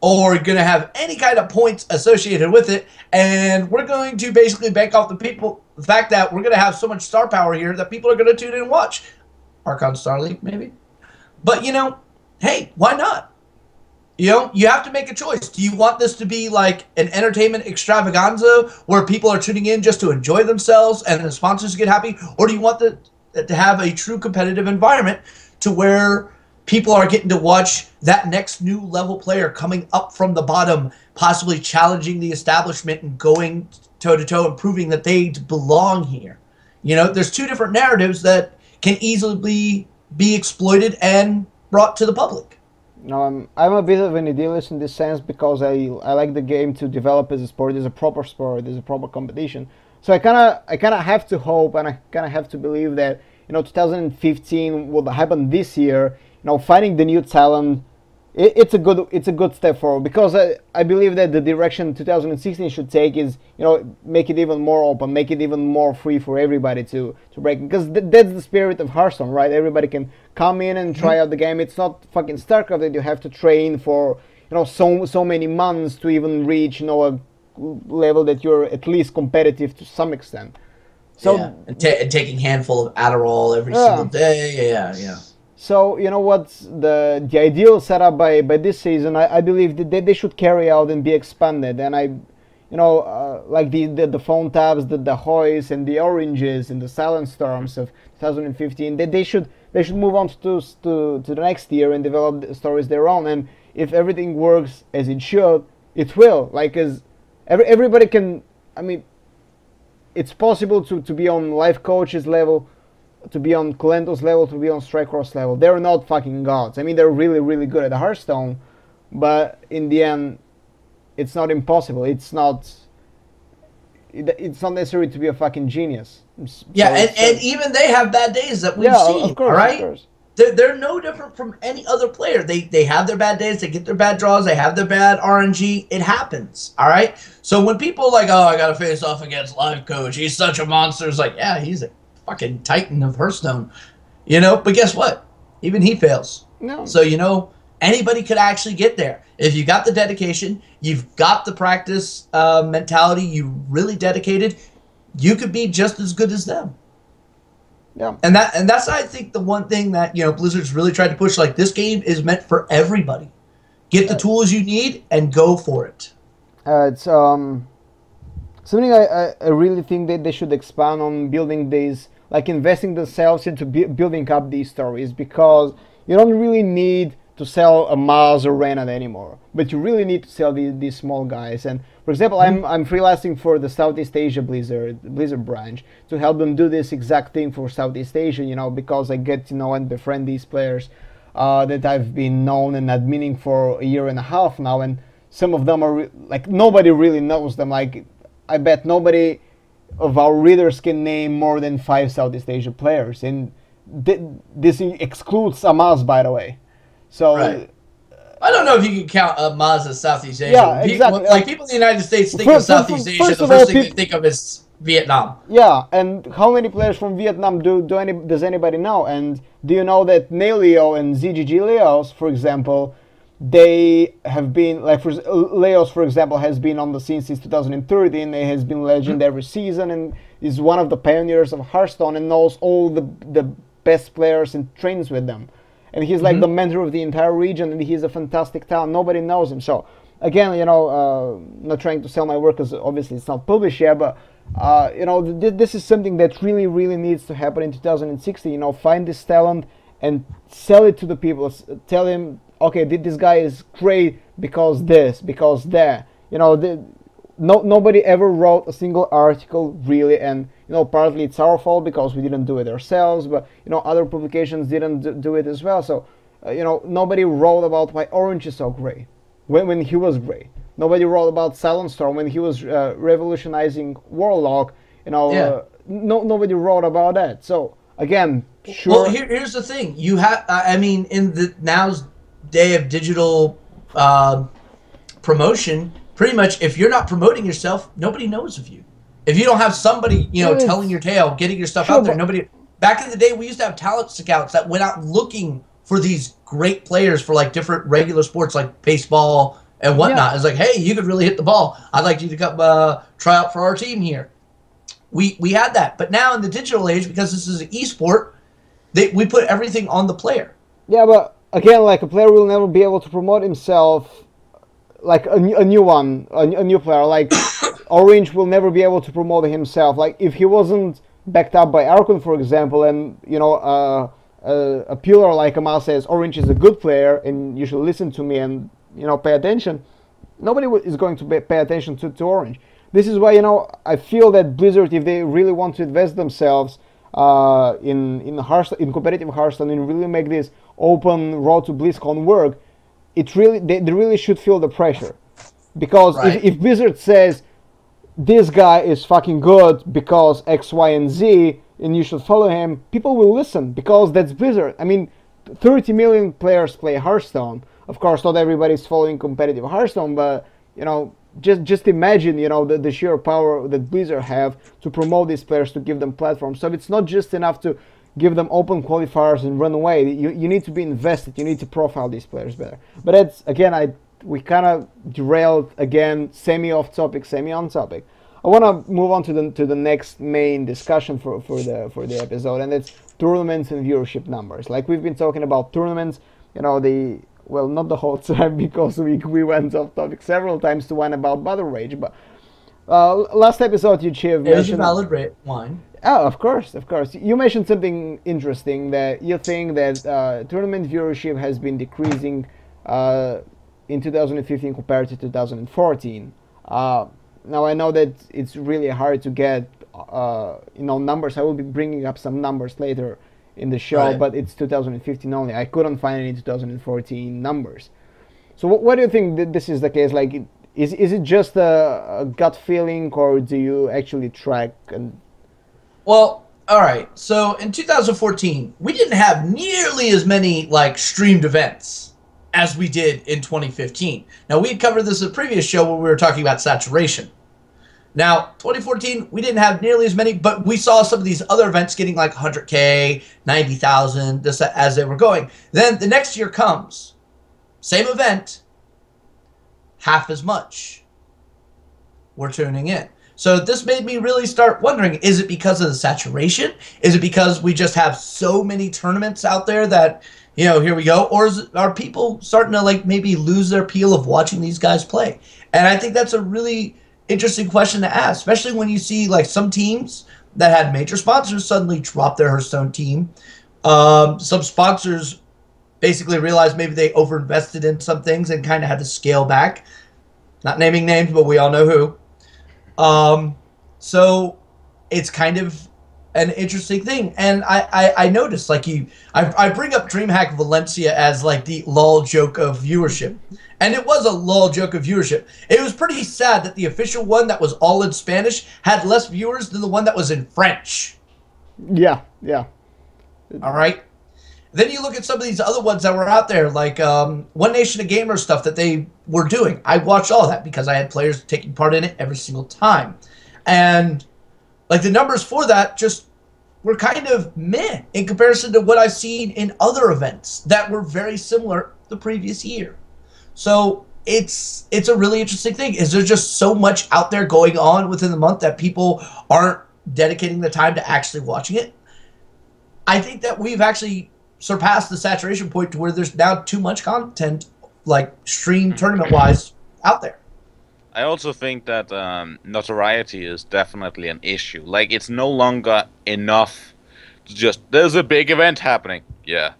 or going to have any kind of points associated with it, and we're going to basically bank off the fact that we're going to have so much star power here that people are going to tune in and watch. Archon Star League, maybe. But, hey, why not? You have to make a choice. Do you want this to be like an entertainment extravaganza where people are tuning in just to enjoy themselves and the sponsors get happy? Or do you want to have a true competitive environment to where people are getting to watch that next new level player coming up from the bottom, possibly challenging the establishment and going toe-to-toe and proving that they belong here? There's two different narratives that can easily be exploited and brought to the public. I'm a bit of an idealist in this sense because I like the game to develop as a sport, as a proper sport, as a proper competition. So I kind of have to hope and I kind of have to believe that 2015 will happen this year. Finding the new talent, it's a good step forward because I believe that the direction 2016 should take is make it even more open, make it even more free for everybody to break, because that's the spirit of Hearthstone, right? Everybody can come in and try out the game. It's not fucking StarCraft that you have to train for so many months to even reach a level that you're at least competitive to some extent. So and taking handful of Adderall every single day. Yeah. So what's the ideal setup by this season? I believe that they should carry out and be expanded, and like the phone tabs, the Hoys and the Oranges and the Silent Storms of 2015. They should move on to the next year and develop the stories their own. And if everything works as it should, it will. Like as everybody can. I mean, it's possible to be on life coaches level to be on Kalento's level, to be on Strikeforce level. They're not fucking gods. I mean, they're really, really good at Hearthstone, but in the end, it's not impossible. It's not necessary to be a fucking genius. Yeah, and even they have bad days that we've seen. Of course, all right? of course. They're no different from any other player. They have their bad days. They get their bad draws. They have their bad RNG. It happens. All right. So when people are like, oh, I got to face off against Live Coach. He's such a monster. It's like, yeah, he's a fucking titan of Hearthstone. But guess what? Even he fails. No. So anybody could actually get there if you got the dedication. You've got the practice mentality. You really dedicated. You could be just as good as them. Yeah. And that's I think the one thing that Blizzard's really tried to push. Like, this game is meant for everybody. Get the tools you need and go for it. It's something I really think that they should expand on, building these, like investing themselves into building up these stories, because you don't really need to sell a Maz or Reynad anymore, but you really need to sell these small guys. And for example, I'm freelancing for the Southeast Asia Blizzard branch to help them do this exact thing for Southeast Asia, because I get to know and befriend these players that I've been known and adminning for a year and a half now, and some of them are like, nobody really knows them. Like, I bet nobody of our readers can name more than 5 Southeast Asia players, and this excludes Amaz, by the way. So right. I don't know if you can count Maz as Southeast Asia. Yeah, exactly. People in the United States think of Southeast Asia. The first thing they think of is Vietnam. Yeah, and how many players from Vietnam does anybody know? And do you know that Naileo and ZGG Leos, for example, they have been, like, Leos, for example, has been on the scene since 2013. He has been legend every season and is one of the pioneers of Hearthstone and knows all the best players and trains with them. And he's like the mentor of the entire region, and he's a fantastic talent. Nobody knows him. So, again, not trying to sell my work, because obviously it's not published yet, but, this is something that really, really needs to happen in 2016. Find this talent and sell it to the people. Tell him, okay, this guy is great because this, because that. Nobody ever wrote a single article, really, and partly it's our fault because we didn't do it ourselves, but other publications didn't do it as well. So nobody wrote about why Orange is so great when he was great. Nobody wrote about Silent Storm when he was revolutionizing Warlock. Nobody wrote about that. So again, sure. Well, here's the thing: you have, in the now's day of digital promotion. Pretty much, if you're not promoting yourself, nobody knows of you. If you don't have somebody, telling your tale, getting your stuff out there, nobody. Back in the day, we used to have talent scouts that went out looking for these great players for like different regular sports like baseball and whatnot. It's like, hey, you could really hit the ball. I'd like you to come try out for our team here. We had that, but now in the digital age, because this is an esport, we put everything on the player. Yeah, but again, like, a player will never be able to promote himself. Like a new player, like Orange will never be able to promote himself. Like, if he wasn't backed up by Archon, for example, and a pillar like Amal says Orange is a good player and you should listen to me and pay attention, nobody is going to pay attention to Orange. This is why I feel that Blizzard, if they really want to invest themselves in competitive Hearthstone and really make this open road to BlizzCon work, they really should feel the pressure, because if Blizzard says this guy is fucking good because X, Y, and Z, and you should follow him, people will listen because that's Blizzard. 30 million players play Hearthstone. Of course, not everybody's following competitive Hearthstone, but just imagine the sheer power that Blizzard have to promote these players, to give them platforms. So it's not just enough to give them open qualifiers and run away. You need to be invested. You need to profile these players better. But that's, again, we kind of derailed again, semi off topic, semi on topic. I want to move on to the next main discussion for the episode, and it's tournaments and viewership numbers. Like, we've been talking about tournaments, not the whole time, because we went off topic several times to one about Battle Rage, but last episode you mentioned. There's a valid wine. Oh, of course. You mentioned something interesting, that you think that tournament viewership has been decreasing in 2015 compared to 2014. Now, I know that it's really hard to get numbers. I will be bringing up some numbers later in the show, Right. but it's 2015 only. I couldn't find any 2014 numbers. So what do you think that this is the case? Like, is it just a gut feeling, or do you actually track? And Well, all right. So in 2014, we didn't have nearly as many like streamed events as we did in 2015. Now we had covered this in a previous show when we were talking about saturation. Now 2014, we didn't have nearly as many, but we saw some of these other events getting like 100K, 90,000, this as they were going. Then the next year comes, same event, half as much. We're tuning in. So this made me really start wondering, is it because of the saturation? Is it because we just have so many tournaments out there that, here we go? Or are people starting to like maybe lose their appeal of watching these guys play? And I think that's a really interesting question to ask, especially when you see like some teams that had major sponsors suddenly drop their Hearthstone team. Some sponsors basically realized maybe they overinvested in some things and kind of had to scale back. Not naming names, but we all know who. So it's kind of an interesting thing. And I noticed, like I bring up DreamHack Valencia as like the lol joke of viewership. And it was a lol joke of viewership. It was pretty sad that the official one that was all in Spanish had less viewers than the one that was in French. yeah. All right. Then you look at some of these other ones that were out there, like One Nation of Gamers stuff that they were doing. I watched all that because I had players taking part in it every single time. And like the numbers for that just were kind of meh in comparison to what I've seen in other events that were very similar the previous year. So it's a really interesting thing. Is there just so much out there going on within the month that people aren't dedicating the time to actually watching it? I think that we've actually surpassed the saturation point to where there's now too much content, like stream tournament-wise, out there. I also think that notoriety is definitely an issue. Like, it's no longer enough to just, there's a big event happening. Yeah.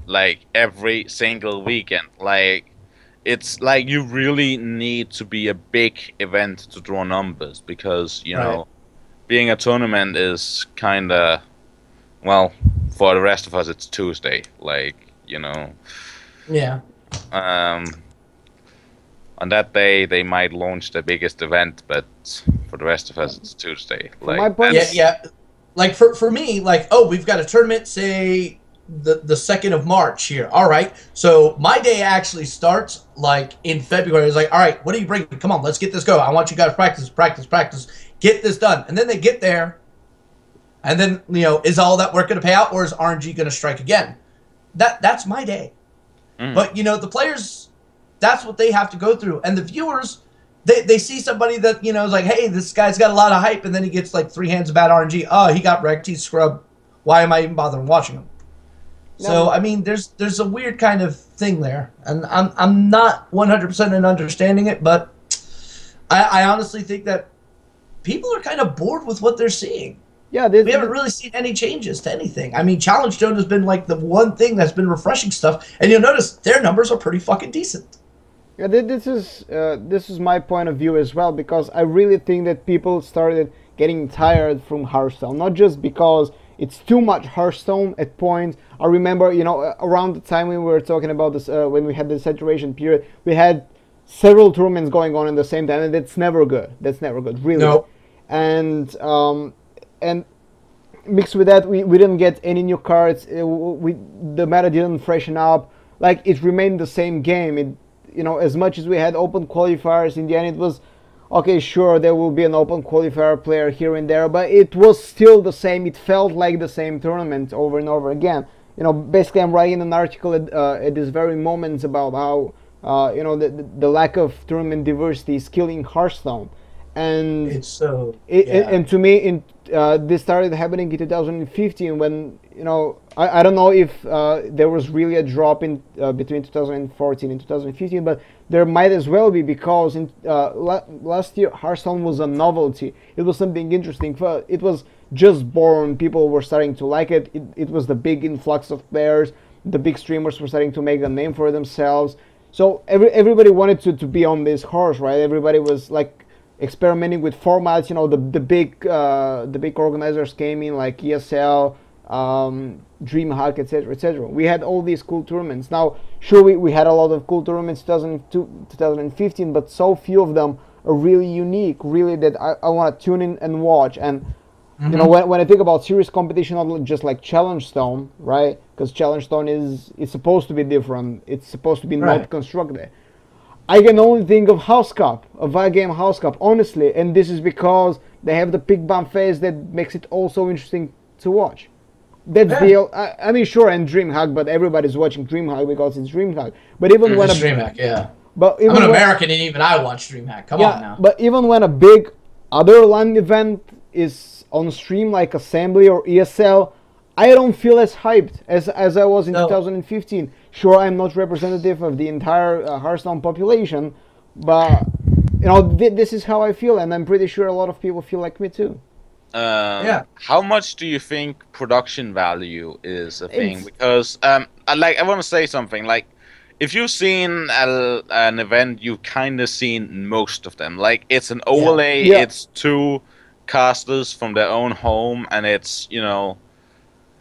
Like, every single weekend. Like, it's like you really need to be a big event to draw numbers because, Right. being a tournament is kind of, well, for the rest of us, it's Tuesday. Like, Yeah. on that day, they might launch the biggest event, but for the rest of us, it's Tuesday. my Like, point- Yeah. Like for me, like, oh, we've got a tournament, say the 2nd of March here. All right. So my day actually starts like in February. It's like, all right, what are you bringing? Come on, let's get this go. I want you guys to practice. Get this done. And then they get there. And then, is all that work going to pay out, or is RNG going to strike again? That's my day. But, the players, that's what they have to go through. And the viewers, they see somebody that, is like, hey, this guy's got a lot of hype, and then he gets like 3 hands of bad RNG. Oh, he got wrecked. He's scrubbed. Why am I even bothering watching him? So, I mean, there's a weird kind of thing there. And I'm not 100% in understanding it, but I honestly think that people are kind of bored with what they're seeing. Yeah, We haven't really seen any changes to anything. I mean, Challenge Zone has been like the one thing that's been refreshing stuff, and you'll notice their numbers are pretty fucking decent. Yeah, this is my point of view as well, because I really think that people started getting tired from Hearthstone, not just because it's too much Hearthstone at points. I remember, around the time when we were talking about this, when we had the saturation period, we had several tournaments going on at the same time, and that's never good. That's never good, really. No. And mixed with that, we didn't get any new cards. The meta didn't freshen up. Like, it remained the same game. As much as we had open qualifiers, in the end it was okay. Sure, there will be an open qualifier player here and there, but it was still the same. It felt like the same tournament over and over again. Basically, I'm writing an article at this very moment about how the lack of tournament diversity is killing Hearthstone. And It's so. and to me, this started happening in 2015 when I don't know if there was really a drop in between 2014 and 2015, but there might as well be, because in last year Hearthstone was a novelty. It was something interesting. It was just born. People were starting to like it. It was the big influx of players. The big streamers were starting to make a name for themselves. So everybody wanted to be on this horse, right? Everybody was like. experimenting with formats. The big organizers came in like ESL, DreamHack, etc., etc. We had all these cool tournaments. Now, sure, we had a lot of cool tournaments 2015, but so few of them are really unique, really that I want to tune in and watch. And when I think about serious competition, not just like Challenge Stone, right? Because Challenge Stone is supposed to be different. It's supposed to be not constructed. I can only think of House Cup, of Game House Cup, honestly, and this is because they have the big bump phase that makes it also interesting to watch. That's I mean, sure, and DreamHack, but everybody's watching DreamHack because it's DreamHack. But even when DreamHack, but I'm an American, and even I watch DreamHack. Come on now. But even when a big other LAN event is on stream, like Assembly or ESL, I don't feel as hyped as I was in 2015. Sure, I'm not representative of the entire Hearthstone population, but this is how I feel, and I'm pretty sure a lot of people feel like me too. How much do you think production value is a thing? Because I want to say something. Like, if you've seen an event, you've kind of seen most of them. Like, it's an overlay. It's two casters from their own home, and it's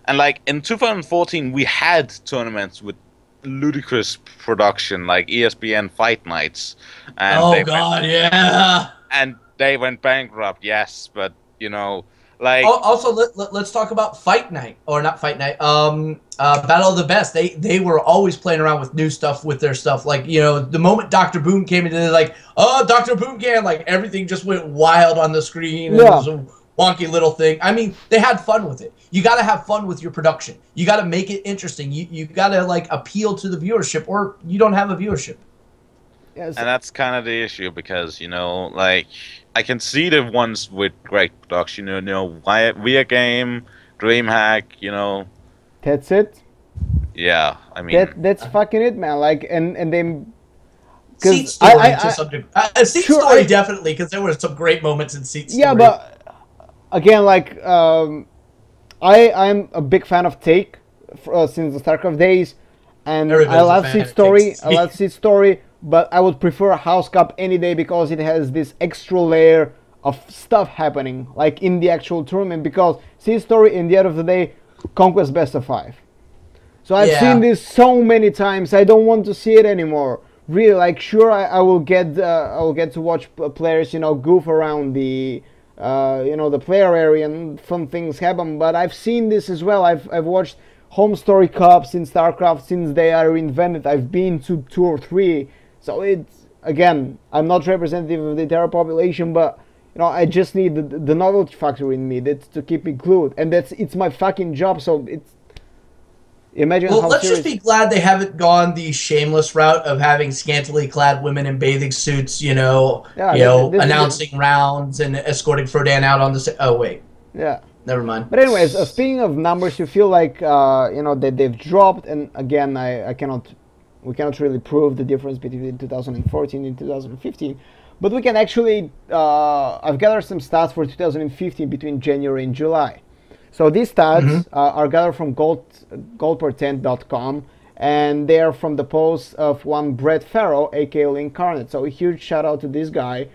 and like in 2014 we had tournaments with ludicrous production, like ESPN Fight Nights. And and they went bankrupt. Yes, but like also let's talk about Fight Night, or not Fight Night, Battle of the Best. They were always playing around with new stuff with their stuff. Like, the moment Dr. Boom came in, they're like, oh, Dr. Boom can, like, everything just went wild on the screen. And it was a wonky little thing. I mean, they had fun with it. You got to have fun with your production. You got to make it interesting. You got to like appeal to the viewership, or you don't have a viewership. And that's kind of the issue, because like, I can see the ones with great production, Via Game, DreamHack, That's it. Yeah, I mean that's fucking it, man. Like, and then Seat Story to some degree. Seat Story definitely, because there were some great moments in Seat Story. Yeah, but again, like, I'm a big fan of Take since the StarCraft days, and I love Seat Story. I love Seat Story. But I would prefer House Cup any day, because it has this extra layer of stuff happening, like in the actual tournament. Because Seat Story, in the end of the day, Conquest Best of 5. So I've seen this so many times. I don't want to see it anymore. Really, like, sure, I will get to watch players, goof around the the player area and fun things happen. But I've seen this as well. I've watched Home Story Cups in StarCraft since they are invented. I've been to 2 or 3. So it's, again, I'm not representative of the entire population, but I just need the novelty factor in me that's to keep me glued, and it's my fucking job. So it's imagine. Well, let's just be glad they haven't gone the shameless route of having scantily clad women in bathing suits, announcing rounds and escorting Frodan out on the. Oh wait. Yeah. Never mind. But anyways, speaking of numbers, you feel like that they've dropped, and again, we cannot really prove the difference between 2014 and 2015, but we can actually, I've gathered some stats for 2015 between January and July. So these stats are gathered from goldportent.com, and they are from the post of one Brett Farrow, aka Incarnate. So a huge shout out to this guy.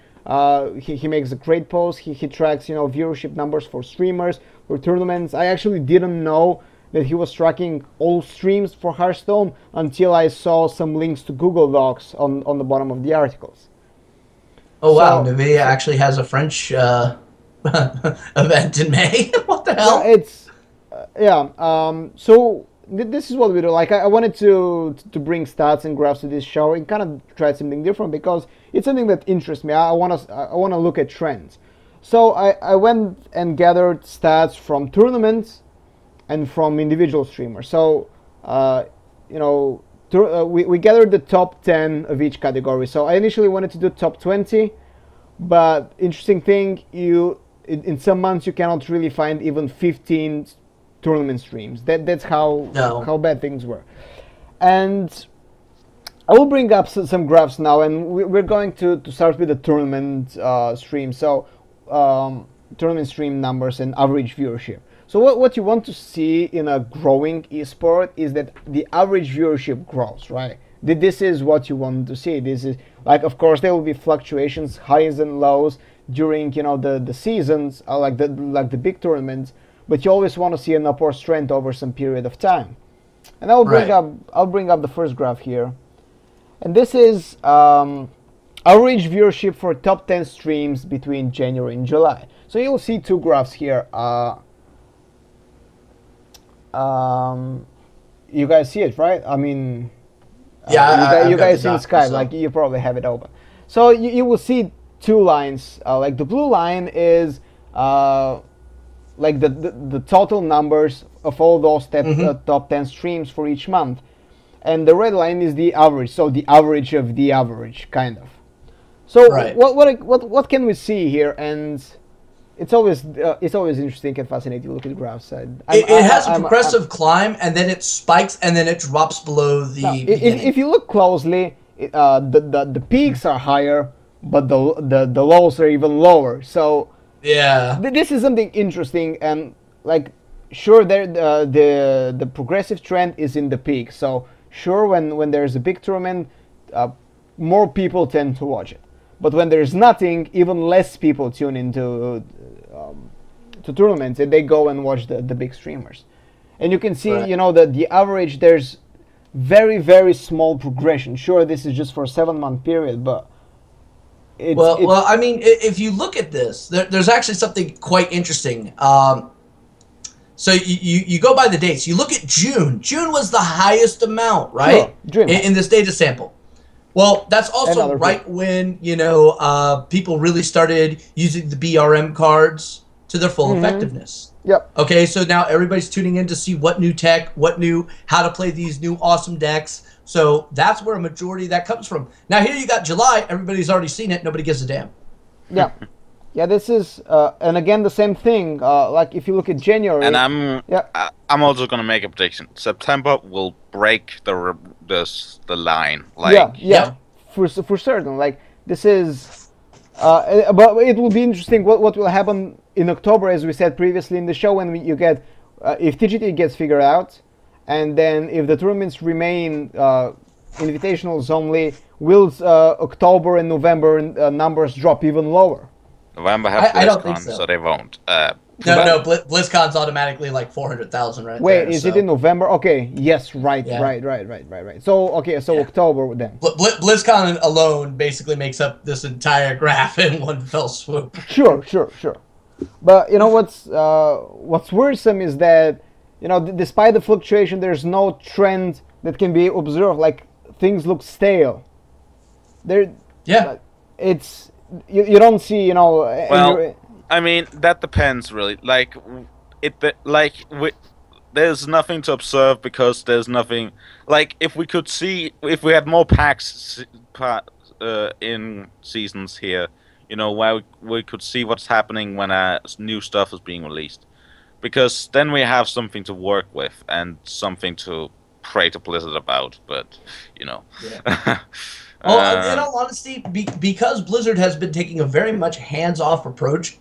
He makes a great post. He tracks viewership numbers for streamers, for tournaments. I actually didn't know that he was tracking all streams for Hearthstone until I saw some links to Google Docs on the bottom of the articles. Oh wow, NVIDIA actually has a French event in May. What the hell? So this is what we do. Like, I wanted to bring stats and graphs to this show and kind of try something different, because it's something that interests me. I want to look at trends. So I went and gathered stats from tournaments and from individual streamers. So, we gathered the top 10 of each category. So I initially wanted to do top 20, but interesting thing, in some months you cannot really find even 15 tournament streams. That's how bad things were. And I will bring up some graphs now, and we're going to start with the tournament stream. So tournament stream numbers and average viewership. So what you want to see in a growing esport is that the average viewership grows, right? This is what you want to see. This is like, of course, there will be fluctuations, highs and lows during the seasons, like the big tournaments. But you always want to see an upward trend over some period of time. And I'll bring up the first graph here, and this is average viewership for top 10 streams between January and July. So you'll see two graphs here. You guys see it, right? I mean, yeah, you guys in Skype, like you probably have it open. So you will see two lines. Like the blue line is like the total numbers of all those top 10 streams for each month, and the red line is the average. So the average of the average, kind of. So what can we see here? And it's always interesting and fascinating to look at graphs. It has a progressive climb, and then it spikes, and then it drops below the beginning. If you look closely, the peaks are higher, but the lows are even lower. So yeah, this is something interesting, and like sure, the progressive trend is in the peak. So sure, when there's a big tournament, more people tend to watch it. But when there's nothing, even less people tune into to tournaments, and they go and watch the big streamers. And you can see, that the average, there's very, very small progression. Sure, this is just for a 7-month period, but well, I mean, if you look at this, there's actually something quite interesting. So you go by the dates. You look at June. June was the highest amount, right? Sure. In this data sample. Well, that's also right when, people really started using the BRM cards to their full effectiveness. Yep. Okay, so now everybody's tuning in to see what new tech, how to play these new awesome decks. So that's where a majority of that comes from. Now here you got July, everybody's already seen it, nobody gives a damn. Yeah. Yeah, this is, and again, the same thing, like if you look at January. And I'm also going to make a prediction. September will break the line. Like, yeah, for certain. Like, this is, but it will be interesting what will happen in October, as we said previously in the show, when you get, if TGT gets figured out, and then if the tournaments remain invitationals only, will October and November numbers drop even lower? November have BlizzCon, so they won't. No, BlizzCon's automatically like 400,000 right Wait, there. is it in November? Okay, yes, right. So, October then. BlizzCon alone basically makes up this entire graph in one fell swoop. Sure. But what's worrisome is that, despite the fluctuation, there's no trend that can be observed. Like, things look stale. It's you don't see, Well, I mean, that depends really. There's nothing to observe because there's nothing. Like, if we had more packs in seasons here, where we could see what's happening when new stuff is being released, because then we have something to work with and something to pray to Blizzard about. But Yeah. Well, in all honesty, because Blizzard has been taking a very much hands-off approach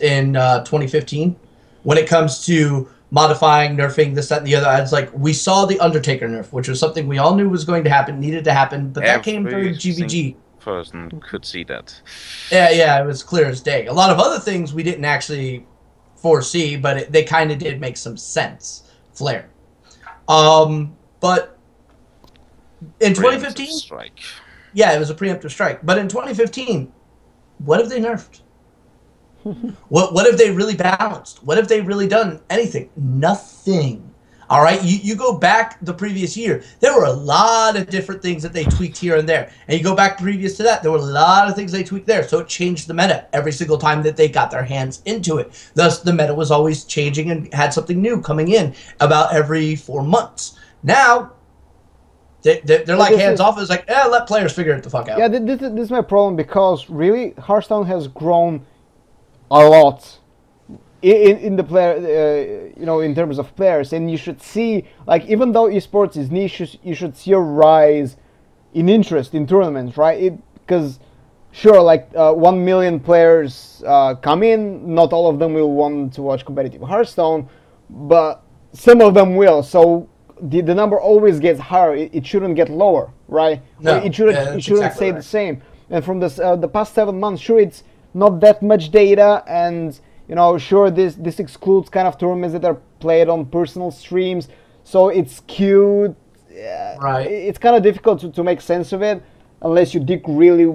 in 2015 when it comes to modifying, nerfing, this, that, and the other. It's like, we saw the Undertaker nerf, which was something we all knew was going to happen, needed to happen, but that came through GVG. Person could see that. Yeah, it was clear as day. A lot of other things we didn't actually foresee, but they kind of did make some sense. Flare. But in 2015... Strike. Yeah, it was a preemptive strike. But in 2015, what have they nerfed? What have they really balanced? What have they really done? Anything? Nothing. All right? You go back the previous year, there were a lot of different things that they tweaked here and there. And you go back previous to that, there were a lot of things they tweaked there. So it changed the meta every single time that they got their hands into it. Thus, the meta was always changing and had something new coming in about every 4 months. Now... They're like hands off. It's like, let players figure it the fuck out. Yeah, this is my problem, because really Hearthstone has grown a lot in the player, in terms of players, and you should see, like, even though esports is niche, you should see a rise in interest in tournaments, right? Because sure, like 1 million players come in, not all of them will want to watch competitive Hearthstone, but some of them will. So the number always gets higher. It shouldn't get lower, right? No, Or it shouldn't yeah, it shouldn't that's stay exactly the right. same. And from the past 7 months, sure, it's not that much data, and sure, this excludes kind of tournaments that are played on personal streams, so it's skewed. Right. It's kind of difficult to make sense of it unless you dig really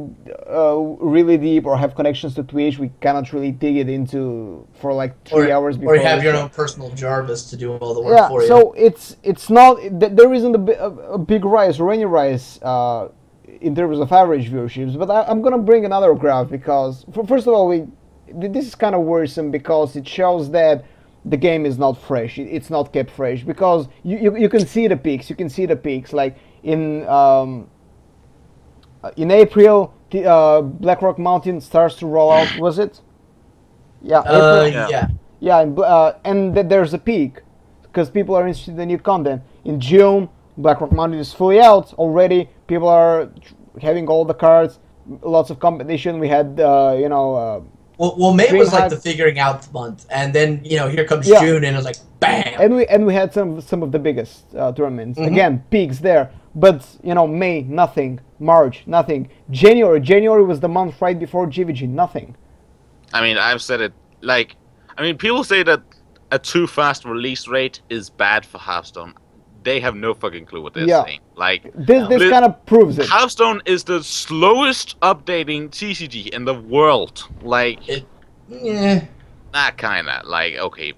really deep or have connections to Twitch. We cannot really dig it into for like 3 hours before. Or you have the your show. own personal Jarvis to do all the work Yeah, for you. so it's not there isn't a big rise or any rise in terms of average viewerships. But I'm gonna bring another graph because first of all, this is kind of worrisome because it shows that the game is not fresh. It's not kept fresh because you can see the peaks. You can see the peaks like in April. Blackrock Mountain starts to roll out. Was it? Yeah. April. Yeah. Yeah, and there's a peak because people are interested in the new content. In June, BlackRock Mountain is fully out already. People are having all the cards, lots of competition. We had, Well, May was like DreamHack. the figuring out month, and then here comes Yeah. June, and it was like bam. and we had some of the biggest tournaments. Mm-hmm. Again, peaks there, but May nothing, March nothing, January was the month right before GVG, nothing. I mean, I've said it. Like, I mean, people say that a too fast release rate is bad for Hearthstone. They have no fucking clue what they're Yeah. saying. Like, This kind of proves it. Hearthstone is the slowest updating TCG in the world. Like, Yeah. that kind of like okay.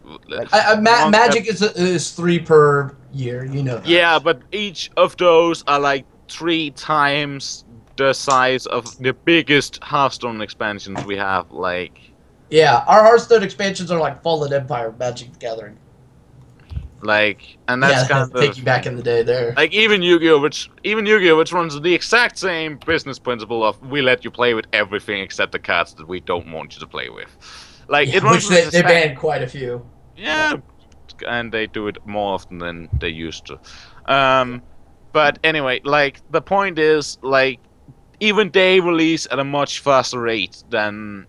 Magic is 3 per year. You know that. Yeah, but each of those are like 3 times the size of the biggest Hearthstone expansions we have. Like, Yeah, our Hearthstone expansions are like Fallen Empire, Magic the Gathering. and that's yeah, kind of take you back in the day there. like even Yu-Gi-Oh, which runs the exact same business principle of we let you play with everything except the cards that we don't want you to play with. Like Yeah, it runs which they the exact- banned quite a few. Yeah, and they do it more often than they used to. But anyway, like the point is, like even they release at a much faster rate than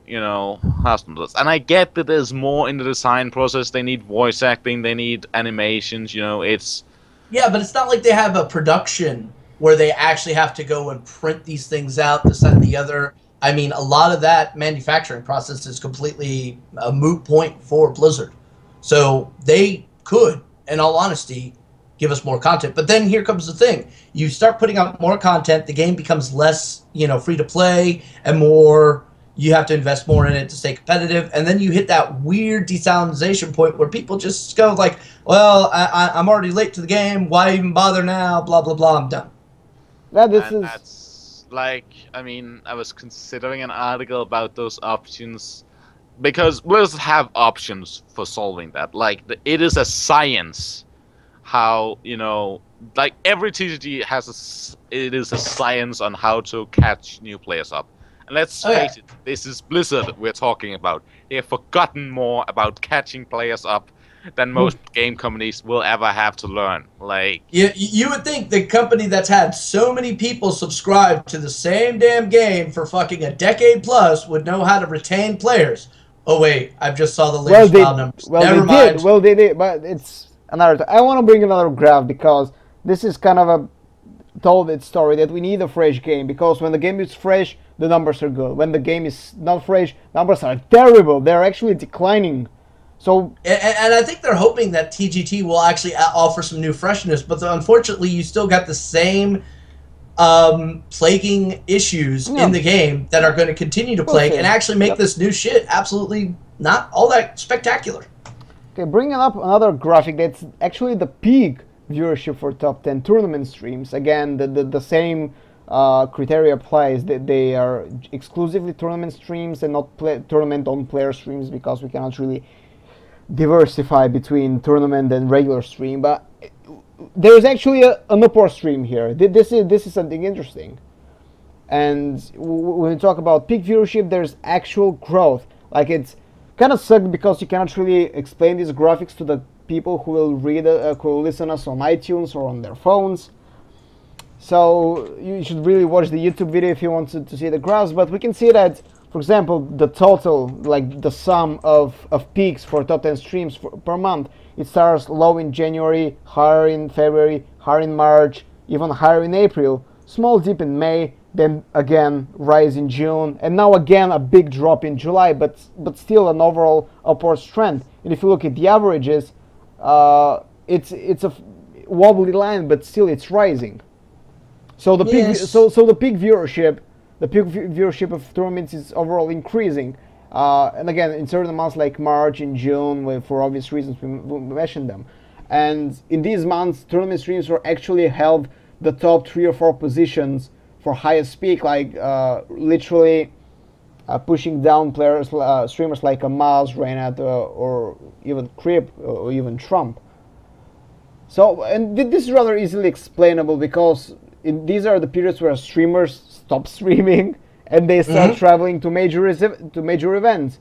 Hearthstone does. And I get that there's more in the design process. They need voice acting, they need animations. It's Yeah, but it's not like they have a production where they actually have to go and print these things out, this and the other. I mean, a lot of that manufacturing process is completely a moot point for Blizzard. So they could, in all honesty, give us more content. But then here comes the thing. You start putting out more content, the game becomes less, free to play, and you have to invest more in it to stay competitive. And then you hit that weird desalinization point where people just go like, well, I'm already late to the game. Why even bother now? Blah, blah, blah. I'm done. That's like, I mean, I was considering an article about those options because Blizzard have options for solving that. Like, it is a science how, like every TCG it is a science on how to catch new players up. And let's face it, this is Blizzard we're talking about. They have forgotten more about catching players up than most game companies will ever have to learn. Like, you would think the company that's had so many people subscribe to the same damn game for fucking a decade plus would know how to retain players. Oh wait, I just saw the latest file numbers. Never mind. Well, they did, but it's another. I want to bring another graph because this is kind of a told its story that we need a fresh game because when the game is fresh, the numbers are good. When the game is not fresh, numbers are terrible. They're actually declining. So, and I think they're hoping that TGT will actually offer some new freshness, but unfortunately, you still got the same plaguing issues in the game that are going to continue to plague and actually make this new shit absolutely not all that spectacular. Okay, bringing up another graphic that's actually the peak viewership for top 10 tournament streams. Again, the same criteria applies. They are exclusively tournament streams and not tournament on player streams because we cannot really diversify between tournament and regular stream. But there's actually an upward stream here. This is something interesting. And when we talk about peak viewership, there's actual growth. Like, it's kind of sucked because you cannot really explain these graphics to the people who will who will listen us on iTunes or on their phones. So you should really watch the YouTube video if you want to see the graphs. But we can see that For example, the total, like the sum of peaks for top 10 streams per month, it starts low in January, higher in February, higher in March, even higher in April, small dip in May, then again rise in June, and now again a big drop in July, but still an overall upward trend. And if you look at the averages, it's a wobbly line, but still it's rising. So the peak, so the peak viewership of tournaments is overall increasing. And again, in certain months like March and June, for obvious reasons we mentioned them. And in these months, tournament streams were actually held the top 3 or 4 positions for highest peak, like literally pushing down players, streamers like Maz, Reynat, or even Creep, or even Trump. So, and this is rather easily explainable because these are the periods where streamers stop streaming and they start traveling to major events,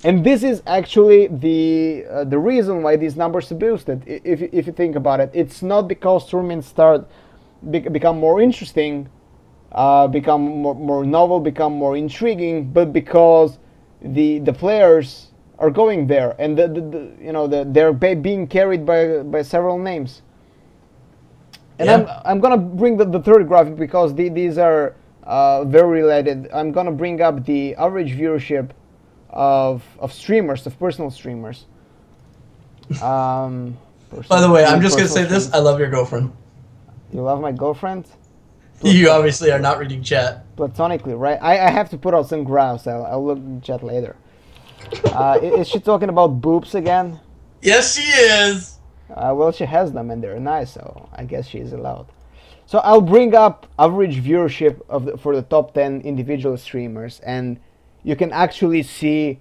and this is actually the reason why these numbers are boosted. If you think about it, it's not because tournaments become more interesting, become more novel, become more intriguing, but because the players are going there, and they're being carried by several names. And I'm gonna bring the third graphic because these are very related. I'm gonna bring up the average viewership of streamers, of personal streamers. By the way, I'm just gonna say this: I love your girlfriend. You love my girlfriend? You obviously are not reading chat. Platonically, right? I have to put out some graphs. I'll look in chat later. Is she talking about boobs again? Yes, she is. Well, she has them and they're nice, so I guess she is allowed. So I'll bring up average viewership for the top 10 individual streamers, and you can actually see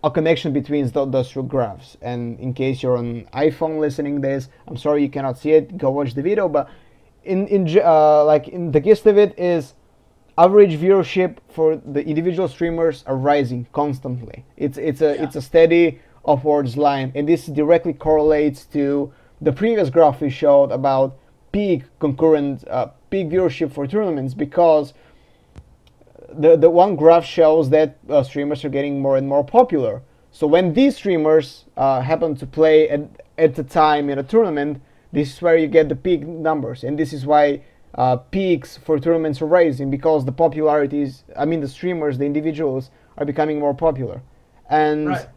a connection between those two graphs. And in case you're on iPhone listening this, I'm sorry you cannot see it. Go watch the video. But in the gist of it is, average viewership for the individual streamers are rising constantly. It's a steady upwards line, and this directly correlates to the previous graph we showed about peak viewership for tournaments, because the one graph shows that streamers are getting more and more popular. So when these streamers happen to play at the time in a tournament, this is where you get the peak numbers, and this is why peaks for tournaments are rising, because the the streamers, the individuals, are becoming more popular. And right.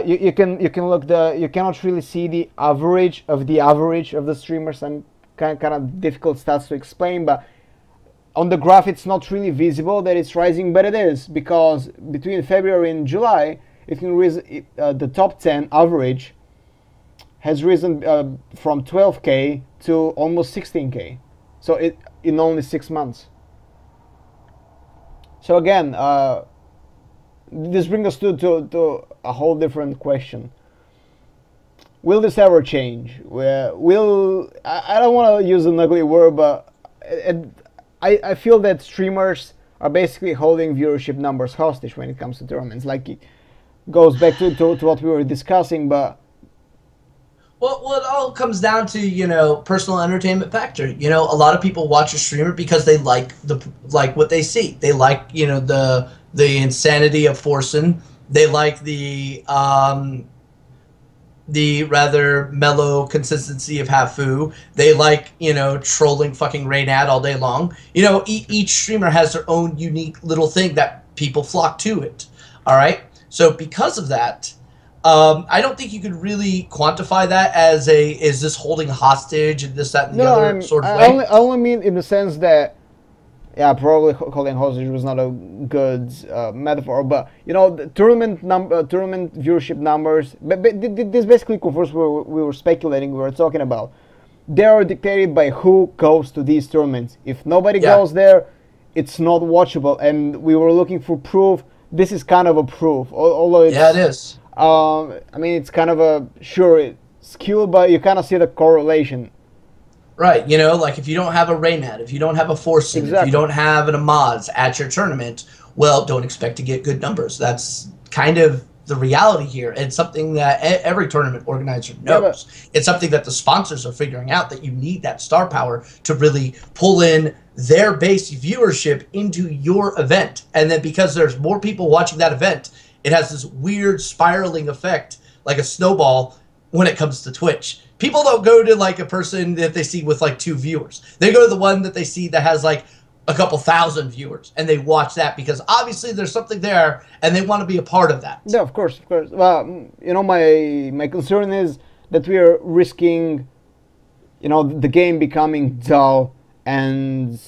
You can look you cannot really see the average of the streamers, and kind of difficult stats to explain, but on the graph it's not really visible that it's rising, but it is, because between February and July it can the top 10 average has risen from 12k to almost 16k. So in only 6 months. So again, this brings us to a whole different question. Will this ever change? I don't want to use an ugly word, but I feel that streamers are basically holding viewership numbers hostage when it comes to tournaments. Like, it goes back to what we were discussing, but well, it all comes down to, personal entertainment factor. A lot of people watch a streamer because they like what they see. They like, the insanity of Forsen. They like the rather mellow consistency of Hafu. They like, trolling fucking Reynad all day long. Each streamer has their own unique little thing that people flock to it. All right? So because of that, I don't think you could really quantify that as is this holding hostage and this, that, and the other sort of way. I only mean in the sense that, yeah, probably holding hostage was not a good metaphor, but the tournament viewership numbers, but this basically confirms what we were speculating, we were talking about. They are dictated by who goes to these tournaments. If nobody goes there, it's not watchable, and we were looking for proof. This is kind of a proof, although it's, yeah, it is. It's kind of it's skewed, but you kind of see the correlation. Right, like if you don't have a Reynad, if you don't have a Forsen, exactly. If you don't have an Amaz at your tournament, well, don't expect to get good numbers. That's kind of the reality here. It's something that every tournament organizer knows. It's something that the sponsors are figuring out, that you need that star power to really pull in their base viewership into your event. And then because there's more people watching that event, it has this weird spiraling effect, like a snowball, when it comes to Twitch. People don't go to like a person that they see with like 2 viewers. They go to the one that they see that has like a couple thousand viewers, and they watch that because obviously there's something there and they want to be a part of that. Yeah, of course, of course. Well, you know, my concern is that we are risking, you know, the game becoming dull and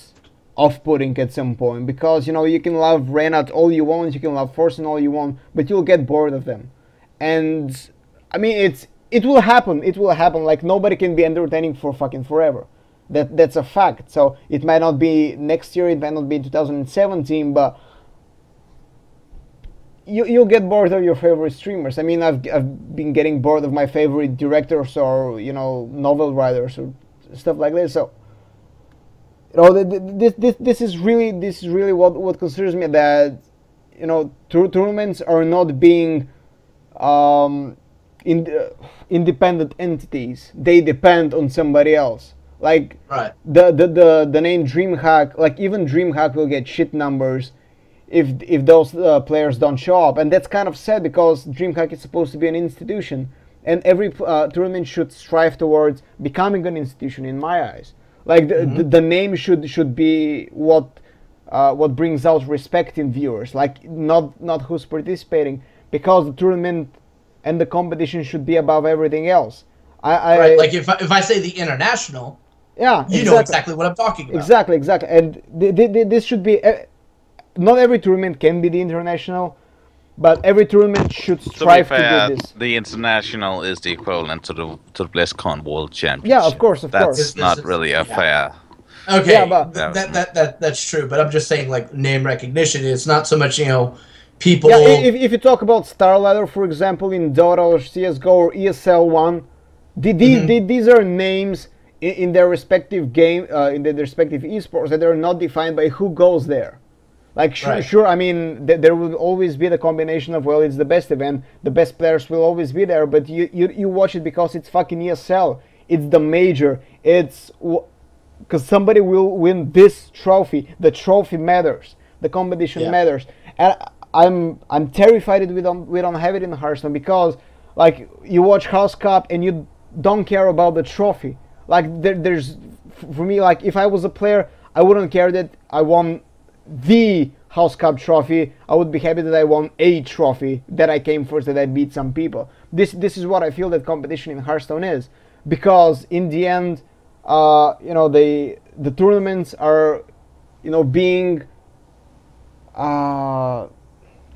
off-putting at some point, because, you know, you can love Renat all you want, you can love Forsen all you want, but you'll get bored of them. And I mean, it will happen. It will happen. Like, nobody can be entertaining for fucking forever. That's a fact. So it might not be next year, it might not be 2017, but you'll get bored of your favorite streamers. I mean, I've been getting bored of my favorite directors or, you know, novel writers or stuff like this. So, you know, this is really what concerns me, that, you know, tournaments are not being independent entities. They depend on somebody else. Like, right. the name DreamHack, like, even DreamHack will get shit numbers if those players don't show up, and that's kind of sad, because DreamHack is supposed to be an institution, and every tournament should strive towards becoming an institution, in my eyes. Like, the name should be what brings out respect in viewers, like, not who's participating, because the tournament and the competition should be above everything else. Right, like if I say the international, yeah, you know exactly what I'm talking about. Exactly. And this should be, not every tournament can be the international, but every tournament should strive to do this. The international is the equivalent to the BlizzCon World Championship. Yeah, of course. That's not really a fair. Okay, yeah, but that's true. But I'm just saying, like, name recognition. It's not so much, you know, people. Yeah, if you talk about StarLadder, for example, in Dota or CS:GO or ESL One, these are names in their respective game, in their respective esports, that are not defined by who goes there. Like, sure, I mean, there will always be the combination of, well, it's the best event, the best players will always be there, but you watch it because it's fucking ESL, it's the major, it's because somebody will win this trophy. The trophy matters, the competition matters, and I'm terrified we don't have it in Hearthstone, because, like, you watch House Cup and you don't care about the trophy. Like, there's, for me, like, if I was a player, I wouldn't care that I won the House Cup trophy. I would be happy that I won a trophy, that I came first, that I beat some people. This is what I feel that competition in Hearthstone is, because in the end, you know, the tournaments are, you know, being, yeah,